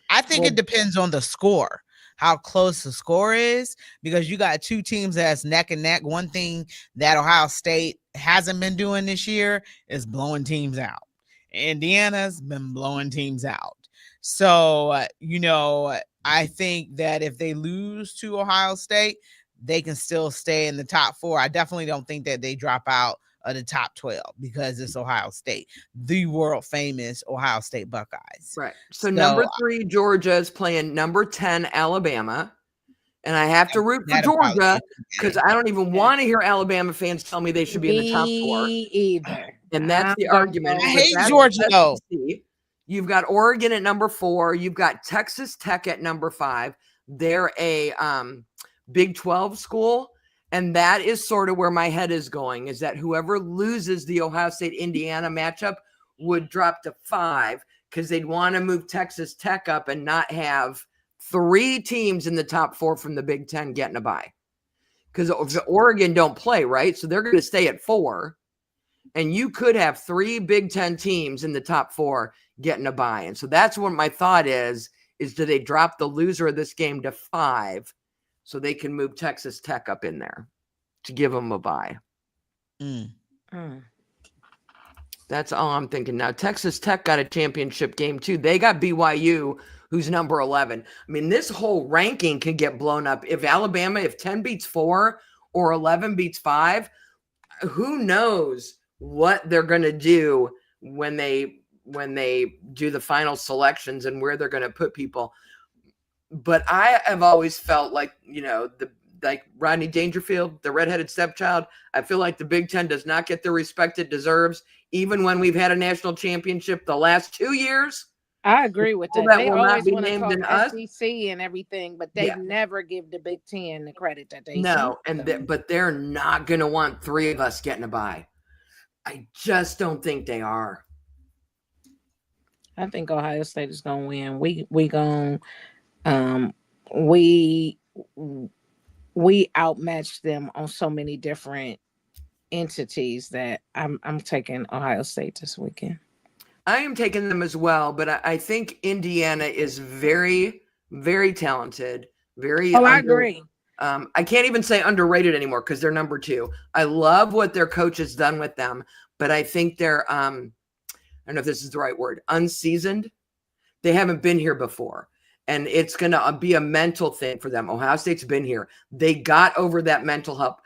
I think it depends on the score, how close the score is, because you got 2 teams that's neck and neck. One thing that Ohio State hasn't been doing this year is blowing teams out. Indiana's been blowing teams out. So, I think that if they lose to Ohio State, they can still stay in the top 4. I definitely don't think that they drop out of the top 12 because it's Ohio State, the world famous Ohio State Buckeyes. Right. So number 3, Georgia is playing number 10, Alabama. And I have to root for Georgia because I don't even want to hear Alabama fans tell me they should be in the top 4. Either. And that's the argument. I hate Georgia, though. You've got Oregon at number 4. You've got Texas Tech at number 5. They're a Big 12 school. And that is sort of where my head is going, is that whoever loses the Ohio State-Indiana matchup would drop to 5 because they'd want to move Texas Tech up and not have 3 teams in the top 4 from the Big Ten getting a bye. Because Oregon don't play, right? So they're going to stay at 4. And you could have 3 Big Ten teams in the top 4 getting a bye. And so that's what my thought is do they drop the loser of this game to 5 so they can move Texas Tech up in there to give them a bye? That's all I'm thinking now. Texas Tech got a championship game too. They got BYU, who's number 11. I mean, this whole ranking can get blown up. If 10 beats 4 or 11 beats 5, who knows what they're going to do when they do the final selections and where they're going to put people. But I have always felt like, like Rodney Dangerfield, the redheaded stepchild. I feel like the Big Ten does not get the respect it deserves, even when we've had a national championship the last 2 years. I agree with that. That They will not always be want to named talk in us. SEC and everything, but they never give the Big Ten the credit that they No, should. but they're not going to want 3 of us getting a bye. I just don't think they are. I think Ohio State is gonna win. We going we outmatched them on so many different entities that I'm taking Ohio State this weekend. I am taking them as well, but I think Indiana is very, very talented. I agree. I can't even say underrated anymore because they're number 2. I love what their coach has done with them, but I think they're I don't know if this is the right word, unseasoned. They haven't been here before, and it's going to be a mental thing for them. Ohio State's been here. They got over that mental hump.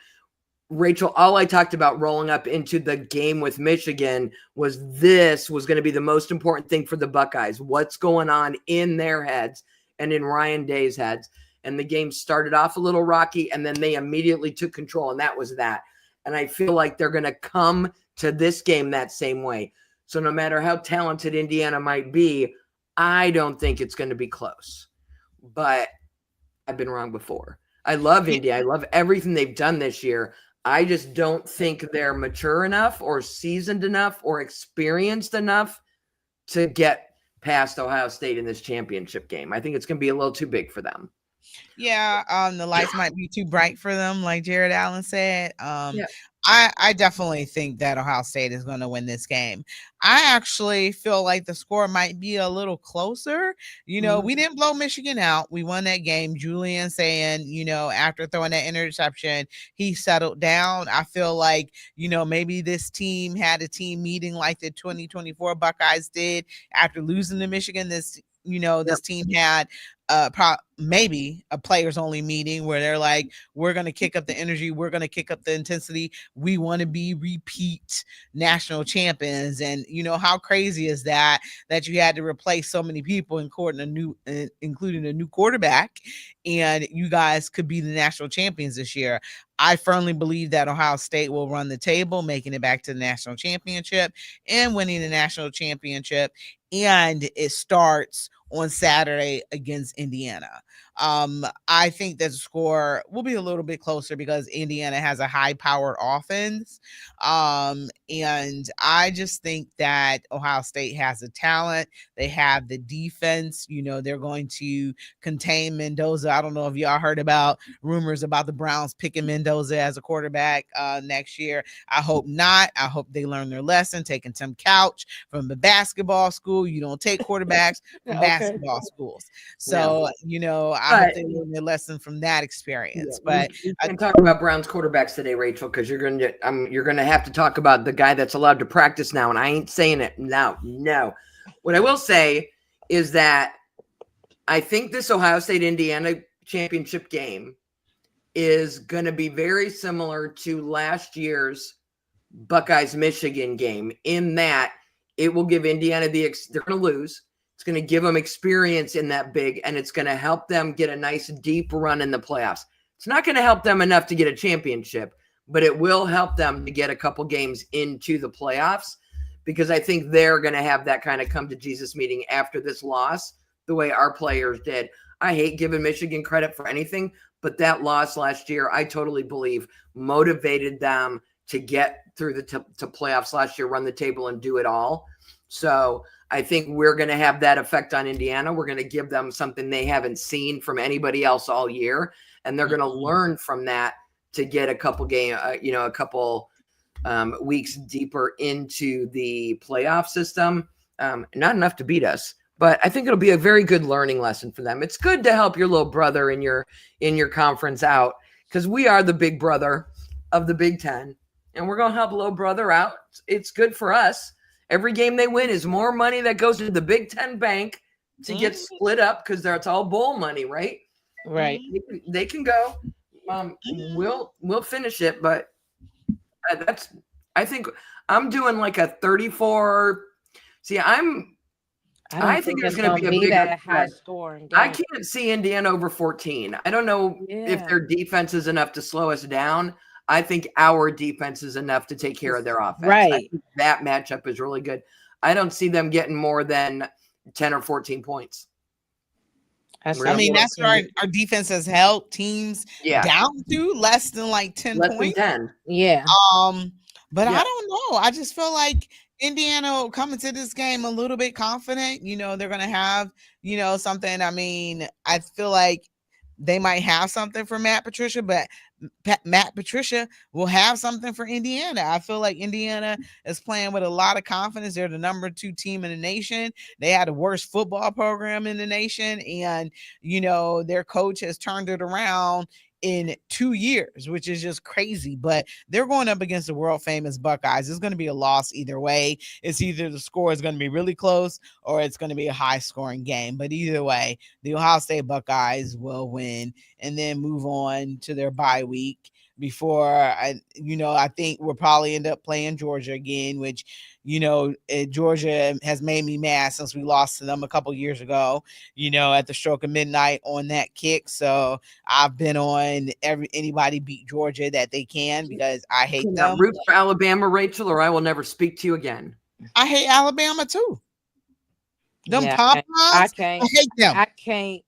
Rachel, all I talked about rolling up into the game with Michigan was this was going to be the most important thing for the Buckeyes. What's going on in their heads and in Ryan Day's heads. And the game started off a little rocky, and then they immediately took control, and that was that. And I feel like they're going to come to this game that same way. So no matter how talented Indiana might be, I don't think it's going to be close. But I've been wrong before. I love India. I love everything they've done this year. I just don't think they're mature enough or seasoned enough or experienced enough to get past Ohio State in this championship game. I think it's going to be a little too big for them. Yeah, the lights might be too bright for them, like Jared Allen said. I definitely think that Ohio State is going to win this game. I actually feel like the score might be a little closer. We didn't blow Michigan out. We won that game. Julian saying, after throwing that interception, he settled down. I feel like, maybe this team had a team meeting like the 2024 Buckeyes did after losing to Michigan. This team had maybe a players only meeting where they're like, we're going to kick up the energy. We're going to kick up the intensity. We want to be repeat national champions. And how crazy is that you had to replace so many people, including a new quarterback, and you guys could be the national champions this year. I firmly believe that Ohio State will run the table, making it back to the national championship and winning the national championship. And it starts on Saturday against Indiana. I think that the score will be a little bit closer because Indiana has a high-powered offense. And I just think that Ohio State has the talent. They have the defense. They're going to contain Mendoza. I don't know if y'all heard about rumors about the Browns picking Mendoza as a quarterback next year. I hope not. I hope they learn their lesson, taking Tim Couch from the basketball school. You don't take quarterbacks from basketball schools. So, I hope they learn their lesson from that experience. But we can't talk about Browns quarterbacks today, Rachel, because you're going to have to talk about the guy that's allowed to practice now, and I ain't saying it. No. What I will say is that I think this Ohio State-Indiana championship game is going to be very similar to last year's Buckeyes-Michigan game in that it will give Indiana they're going to lose. It's going to give them experience in that big, and it's going to help them get a nice deep run in the playoffs. It's not going to help them enough to get a championship, but it will help them to get a couple games into the playoffs because I think they're going to have that kind of come to Jesus meeting after this loss, the way our players did. I hate giving Michigan credit for anything, but that loss last year, I totally believe motivated them to get through to playoffs last year, run the table and do it all. So I think we're going to have that effect on Indiana. We're going to give them something they haven't seen from anybody else all year. And they're going to learn from that to get a couple weeks deeper into the playoff system. Not enough to beat us, but I think it'll be a very good learning lesson for them. It's good to help your little brother in your conference out because we are the big brother of the Big Ten and we're going to help little brother out. It's good for us. Every game they win is more money that goes into the Big Ten bank to get split up because that's all bowl money, right? Right. They can go. We'll finish it, but that's. I think I'm doing like a 34. See, I I don't think think there's it's going to gonna be a be bigger that high spread. scoring I game. can't see Indiana over 14. I don't know if Yeah. their defense is enough to slow us down. I think our defense is enough to take care of their offense. I Right. think that matchup is really good. I don't see them getting more than 10 or 14 points. That's I mean, Really. that's where our defense has held teams Yeah. down to less than like 10 Less than points. 10. Yeah. But Yeah. I don't know. I just feel like Indiana coming to this game a little bit confident. They're gonna have, something. I mean, I feel like they might have something for Matt Patricia, but Matt Patricia will have something for Indiana. I feel like Indiana is playing with a lot of confidence. They're the number 2 team in the nation. They had the worst football program in the nation, and their coach has turned it around in 2 years, which is just crazy. But they're going up against the world famous Buckeyes. It's going to be a loss either way. It's either the score is going to be really close or it's going to be a high scoring game. But either way, the Ohio State Buckeyes will win and then move on to their bye week before I think we'll probably end up playing Georgia again, which Georgia has made me mad since we lost to them a couple years ago, at the stroke of midnight on that kick. So I've been on anybody beat Georgia that they can because I hate them. Root for Alabama, Rachel, or I will never speak to you again. I hate Alabama too. Them Yeah, pom-poms, I can't. I hate them.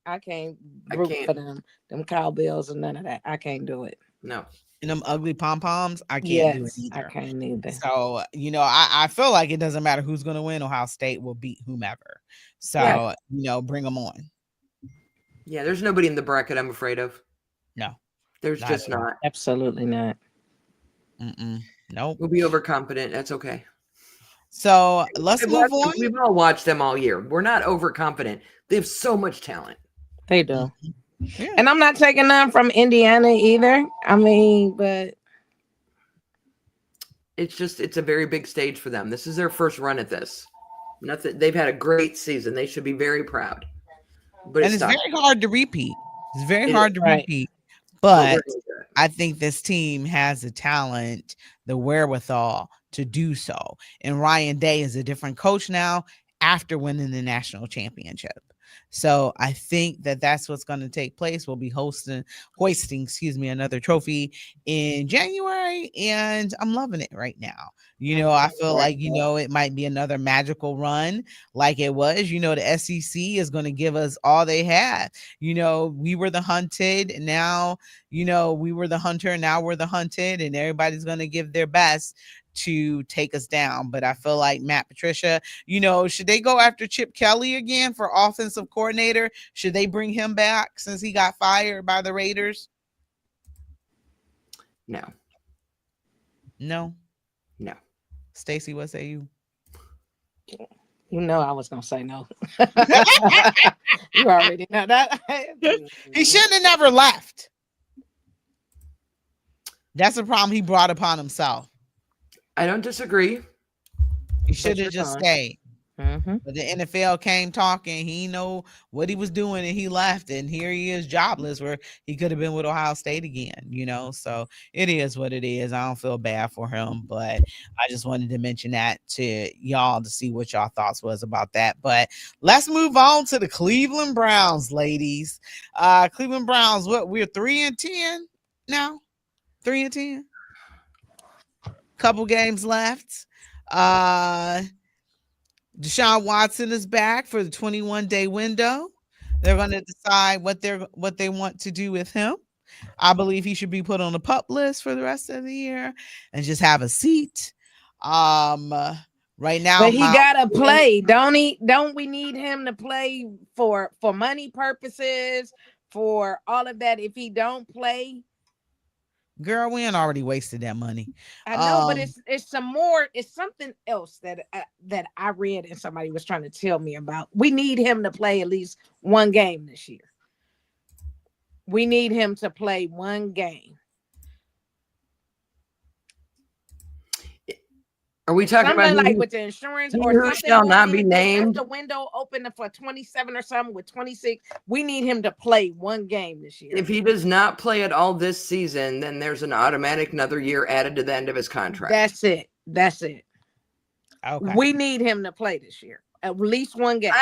I can't root for them. Them cowbells and none of that. I can't do it. No. And them ugly pom-poms, I can't do it Yes, I either. can't either. So, I feel like it doesn't matter who's going to win. Ohio State will beat whomever. So, bring them on. Yeah, there's nobody in the bracket I'm afraid of. No. There's just not. Absolutely not. Nope. We'll be overconfident. That's okay. So let's move on. We've all watched them all year. We're not overconfident. They have so much talent. They do. Yeah. And I'm not taking none from Indiana either. I mean, but it's a very big stage for them. This is their first run at this. They've had a great season. They should be very proud. But it's very hard to repeat. It's very hard to repeat. But I think this team has the talent, the wherewithal to do so. And Ryan Day is a different coach now after winning the national championship. So I think that that's what's going to take place. We'll be hoisting, another trophy in January, and I'm loving it right now. I feel like, it might be another magical run like it was. The SEC is going to give us all they had. We were the hunted, and now, we were the hunter, and now we're the hunted, and everybody's going to give their best to take us down. But I feel like Matt Patricia, should they go after Chip Kelly again for offensive coordinator? Should they bring him back since he got fired by the Raiders? No. Stacy, what say you? I was gonna say no. You already know that. He shouldn't have never left. That's a problem he brought upon himself. I don't disagree. He should have just stayed. Mm-hmm. But the NFL came talking. He know what he was doing, and he left. And here he is, jobless, where he could have been with Ohio State again. So it is what it is. I don't feel bad for him, but I just wanted to mention that to y'all to see what y'all thoughts was about that. But let's move on to the Cleveland Browns, ladies. Cleveland Browns. We're 3-10 now. 3-10. Couple games left. Deshaun Watson is back for the 21-day window. They're going to decide what they want to do with him. I believe he should be put on the PUP list for the rest of the year and just have a seat. Right now, but he gotta play, don't he? Don't we need him to play for money purposes, for all of that? If he don't play, girl, we ain't already wasted that money. I know, but it's some more. It's something else that I read and somebody was trying to tell me about. We need him to play at least one game this year. We need him to play one game. Are we talking about something like with the insurance or who something shall where not be they left named? the window open for 27 or something with 26? We need him to play one game this year. If he does not play at all this season, then there's an automatic another year added to the end of his contract. That's it. Okay. We need him to play this year. At least one game.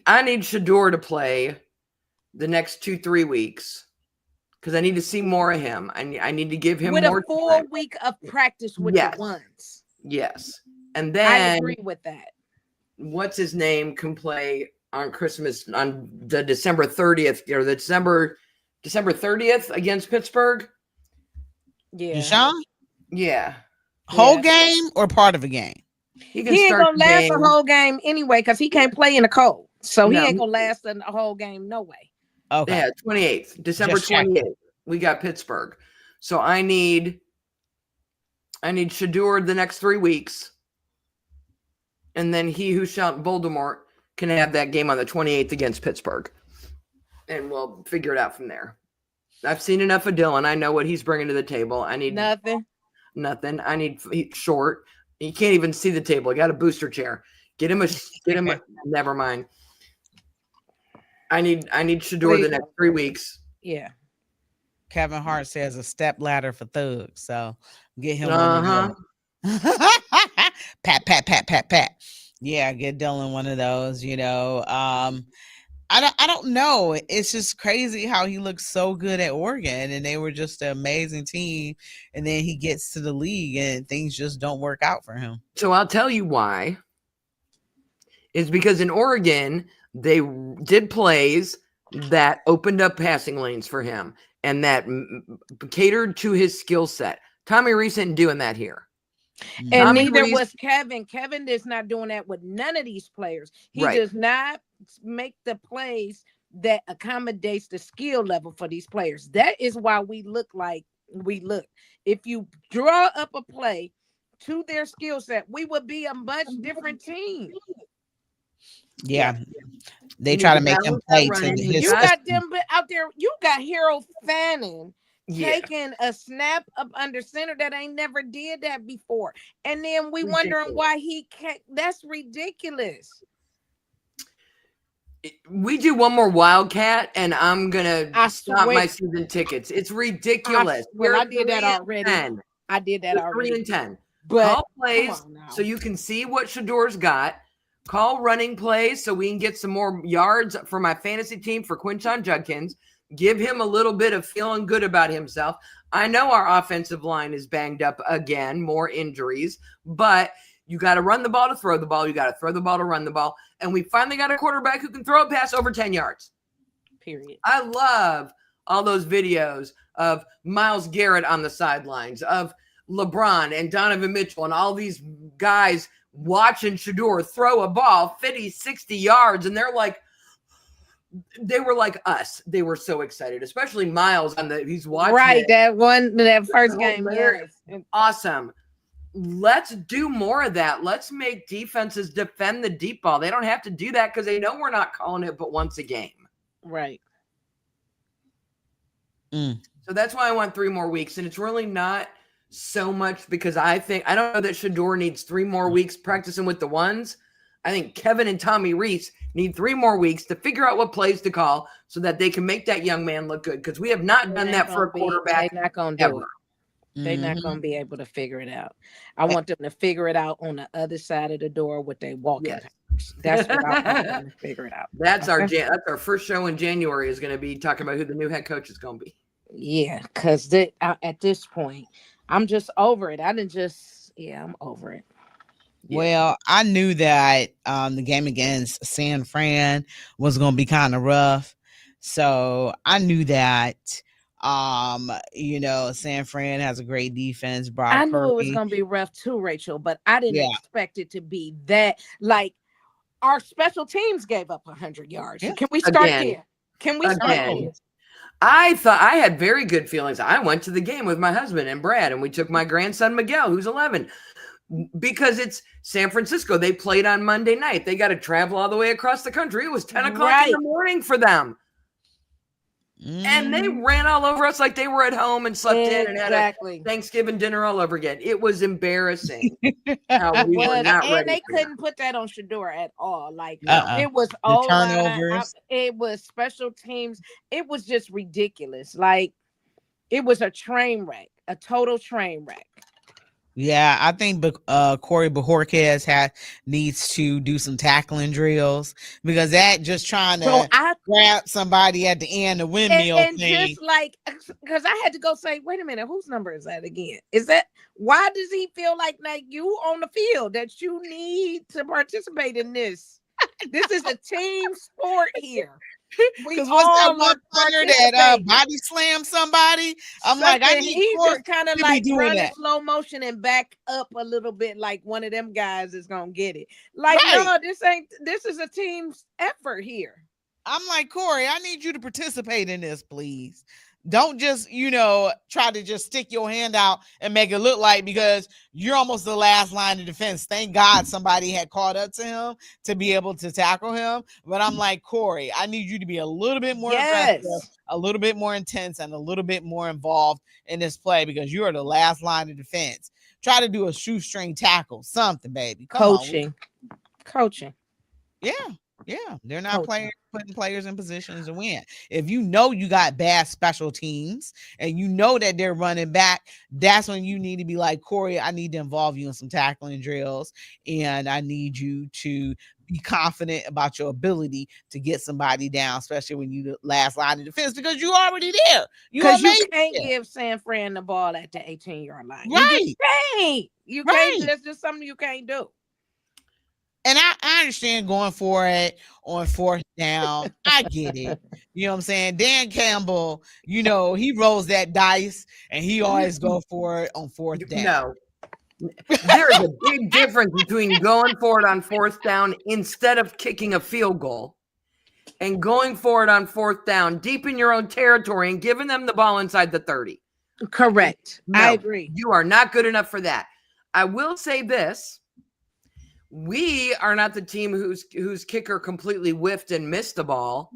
I need Shador to play the next 2-3 weeks because I need to see more of him. I need to give him with more a full time. week of practice with Yes. the ones. Yes. And I then agree with that. what's his name can play on Christmas on the December 30th or the December 30th against Pittsburgh. Yeah. Deshaun? Yeah. Whole game or part of a game? He He ain't start gonna the last game. a whole game anyway because he can't play in the cold. So No. he ain't gonna last a whole game, no way. Okay. Yeah, 28th, December Just checking. 28th. We got Pittsburgh. So I need Shador the next 3 weeks. And then he who shall Voldemort can have that game on the 28th against Pittsburgh. And we'll figure it out from there. I've seen enough of Dylan. I know what he's bringing to the table. I need Nothing. I need short. He can't even see the table. I got a booster chair. Get him a never mind. I need Shador the next 3 weeks. Yeah. Kevin Hart says a step ladder for thugs. So get him Uh-huh. one of those. Pat. Yeah, get Dylan one of those, I don't know. It's just crazy how he looks so good at Oregon and they were just an amazing team. And then he gets to the league and things just don't work out for him. So I'll tell you why. It's because in Oregon, they did plays that opened up passing lanes for him and that catered to his skill set. Tommy Rees isn't doing that here. And Tommy neither Rees, was Kevin. Kevin is not doing that with none of these players. He Right. does not make the plays that accommodates the skill level for these players. That is why we look like we look. If you draw up a play to their skill set, we would be a much different team. Yeah. They try to make him play to his You got them out there. You got Harold Fannin Yeah. taking a snap up under center that ain't never did that before. And then we wondering why he can't. That's ridiculous. We do one more Wildcat, and I'm gonna I stop swear. my season tickets. It's ridiculous. I did that already. 10. I did that We're already. 3-10. But Call come plays on now. so you can see what Shador's got. Call running plays so we can get some more yards for my fantasy team for Quinshon Judkins. Give him a little bit of feeling good about himself. I know our offensive line is banged up again, more injuries, but you got to run the ball to throw the ball. You got to throw the ball to run the ball. And we finally got a quarterback who can throw a pass over 10 yards. Period. I love all those videos of Myles Garrett on the sidelines, of LeBron and Donovan Mitchell and all these guys watching Shador throw a ball 50, 60 yards. And they were like us. They were so excited, especially Myles he's watching. Right. It. That first game. Yes. Awesome. Let's do more of that. Let's make defenses defend the deep ball. They don't have to do that because they know we're not calling it but once a game. Right. So that's why I want 3 more weeks. And it's really not so much because I don't know that Shador needs 3 more weeks practicing with the ones. I think Kevin and Tommy Rees need 3 more weeks to figure out what plays to call so that they can make that young man look good. Because we have not done that for a quarterback. They're not going to do it. They're not going to be able to figure it out. I want them to figure it out on the other side of the door with their walking papers. That's what I want them to figure it out. That's our first show in January is going to be talking about who the new head coach is going to be. Yeah, because at this point, I'm just over it. I'm over it. Well, I knew that the game against San Fran was going to be kind of rough. So I knew that, San Fran has a great defense. I knew it was going to be rough too, Rachel, but I didn't expect it to be that. Like, our special teams gave up 100 yards. Yeah. Can we start there? Can we start there? I thought I had very good feelings. I went to the game with my husband and Brad, and we took my grandson Miguel, who's 11, because it's San Francisco. They played on Monday night. They got to travel all the way across the country. It was 10 o'clock in the morning for them. And they Mhm. ran all over us like they were at home and slept in and had a Exactly. Thanksgiving dinner all over again. It was embarrassing how It we were was, not and ready they for that. couldn't put that on Shador at all. Like No. it was The O line, turnovers. it was special teams. It was just ridiculous. Like it was a train wreck, a total train wreck. Yeah, I think Corey Bajorquez needs to do some tackling drills because that just trying So to grab somebody at the end, the windmill and thing. just like because I had to go say, wait a minute, whose number is that again? Is that why does he feel like you on the field that you need to participate in this? This is a team sport here. We Because what's that all one are punter that participating. body slammed somebody? I'm like, I Something need he Corey just kind of to be like doing run in that. slow motion and back up a little bit, like one of them guys is gonna get it. Like, Right. no, this is a team effort here. I'm like, Corey, I need you to participate in this, please. Don't just, try to just stick your hand out and make it look like because you're almost the last line of defense. Thank God somebody had caught up to him to be able to tackle him. But I'm like, Corey, I need you to be a little bit more aggressive, Yes. a little bit more intense, and a little bit more involved in this play because you are the last line of defense. Try to do a shoestring tackle, something, baby. Come on. Coaching. Yeah. They're not Coaching. putting players in positions to win. If you know you got bad special teams and you know that they're running back, that's when you need to be like, Corey, I need to involve you in some tackling drills, and I need you to be confident about your ability to get somebody down, especially when you the last line of defense because you already there. You Because you already can't there. give San Fran the ball at the 18-yard line. You just Right. can't. You can't. Right. That's just something you can't do. And I understand going for it on fourth down. I get it. You know what I'm saying? Dan Campbell, he rolls that dice and he always go for it on fourth down. No. There is a big difference between going for it on fourth down instead of kicking a field goal and going for it on fourth down deep in your own territory and giving them the ball inside the 30. Correct. No, I agree. You are not good enough for that. I will say this. We are not the team whose kicker completely whiffed and missed the ball.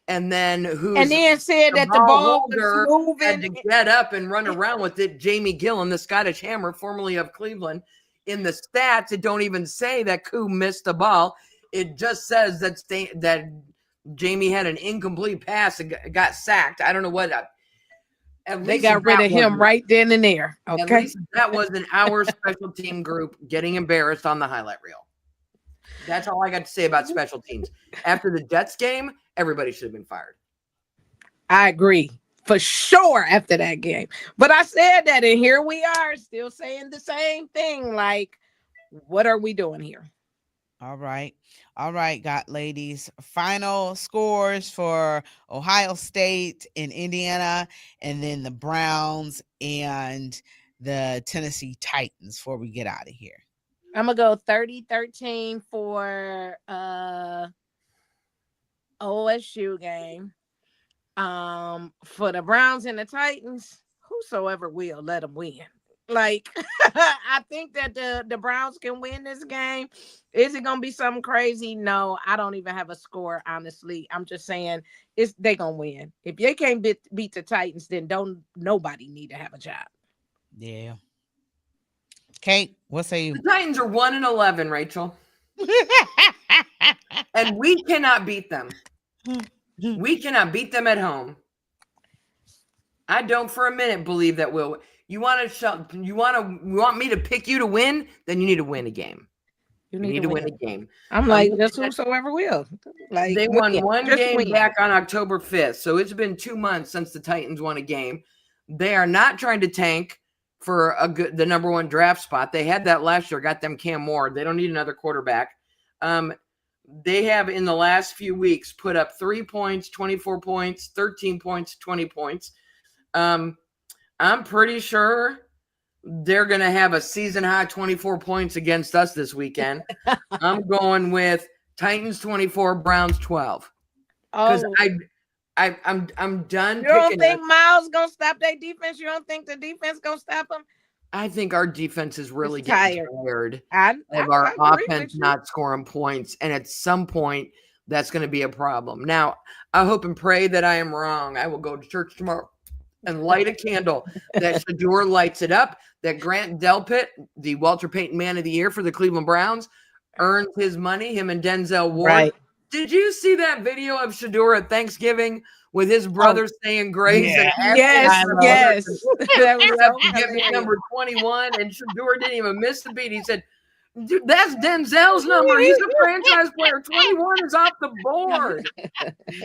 And then said that the ball was moving. had to get up and run around with it. Jamie Gillan, the Scottish Hammer, formerly of Cleveland, in the stats, it don't even say that Koo missed the ball. It just says that Jamie had an incomplete pass and got sacked. I don't know what. They got rid of him right then and there. Okay, at least that wasn't our special team group getting embarrassed on the highlight reel. That's all I got to say about special teams. After the Jets game, everybody should have been fired. I agree for sure after that game. But I said that, and here we are still saying the same thing. Like, what are we doing here? All right, got ladies. Final scores for Ohio State and Indiana, and then the Browns and the Tennessee Titans before we get out of here. I'm gonna go 30-13 for OSU game. For the Browns and the Titans, whosoever will, let them win. Like, I think that the Browns can win this game. Is it gonna be something crazy? No, I don't even have a score, honestly. I'm just saying they gonna win. If they can't beat the Titans, then nobody need to have a job. Yeah. Kate, what say you? The Titans are 1-11, Rachel. And we cannot beat them. We cannot beat them at home. I don't for a minute believe that we'll. You want me to pick you to win? Then you need to win a game. You need to win a game. I'm like, just whosoever will. Like, they won one game win. back on October 5th. So it's been 2 months since the Titans won a game. They are not trying to tank for the number one draft spot. They had that last year, got them Cam Moore. They don't need another quarterback. They have in the last few weeks put up 3 points, 24 points, 13 points, 20 points. I'm pretty sure they're going to have a season high 24 points against us this weekend. I'm going with Titans 24, Browns 12. Because I'm done. You don't think Miles gonna stop their defense? You don't think the defense gonna stop them? I think our defense is really getting tired of our offense not scoring points. And at some point, that's going to be a problem. Now, I hope and pray that I am wrong. I will go to church tomorrow and light a candle that Shador lights it up, that Grant Delpit, the Walter Payton Man of the Year for the Cleveland Browns, earns his money, him and Denzel Ward. Right. Did you see that video of Shador at Thanksgiving with his brother saying grace yeah. and Yes, I love yes. That was you have so to give me hilarious. number 21, and Shador didn't even miss the beat. He said, dude, that's Denzel's number. He's a franchise player. 21 is off the board.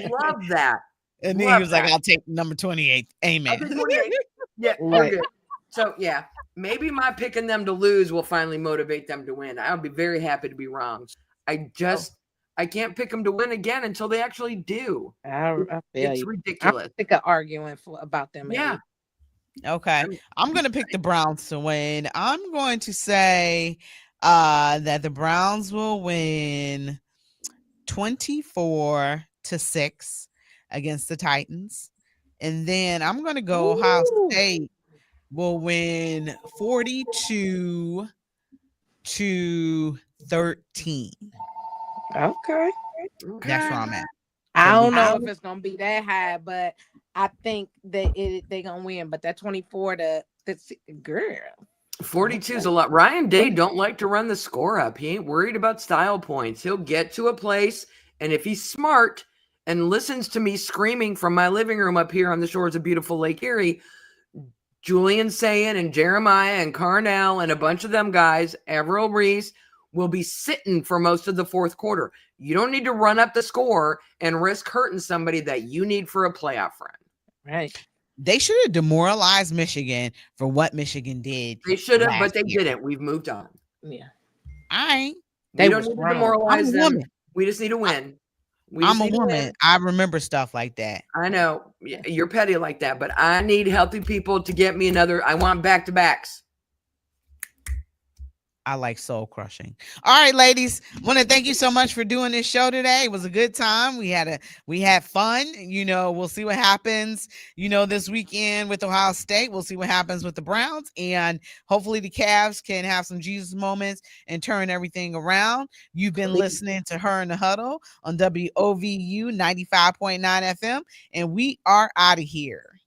Love that. And then Love he was like, that. I'll take number 28. I'll Amen. take 28. Yeah, we're Right. good. So, yeah, maybe my picking them to lose will finally motivate them to win. I'll be very happy to be wrong. I can't pick them to win again until they actually do. I feel It's you. I'm ridiculous. sick of arguing about them. Yeah. Okay. I'm going to pick the Browns to win. I'm going to say that the Browns will win 24-6 against the Titans. And then I'm going to go Ohio Ooh. State will win 42-13. Okay. That's where I'm at. I So don't know I'm- if it's gonna be that high, but I think that they gonna win. But that 24 to girl. 42 is a lot. Ryan Day don't like to run the score up. He ain't worried about style points. He'll get to a place, and if he's smart and listens to me screaming from my living room up here on the shores of beautiful Lake Erie, Julian Sayin and Jeremiah and Carnell and a bunch of them guys, Averill Reese, will be sitting for most of the fourth quarter. You don't need to run up the score and risk hurting somebody that you need for a playoff run. Right. they should have demoralized Michigan for what Michigan did. They should have, but last they year. didn't. We've moved on. Yeah. I ain't. They We don't was need to wrong. demoralize I'm a them. woman. We just need to win. We I'm just a need to win. woman. I remember stuff like that. I know you're petty like that, but I need healthy people to get me another. I want back-to-backs. I like soul crushing. All right, ladies. Want to thank you so much for doing this show today. It was a good time. We had fun. We'll see what happens, this weekend with Ohio State. We'll see what happens with the Browns. And hopefully the Cavs can have some Jesus moments and turn everything around. You've been listening to Her in the Huddle on WOVU 95.9 FM. And we are out of here.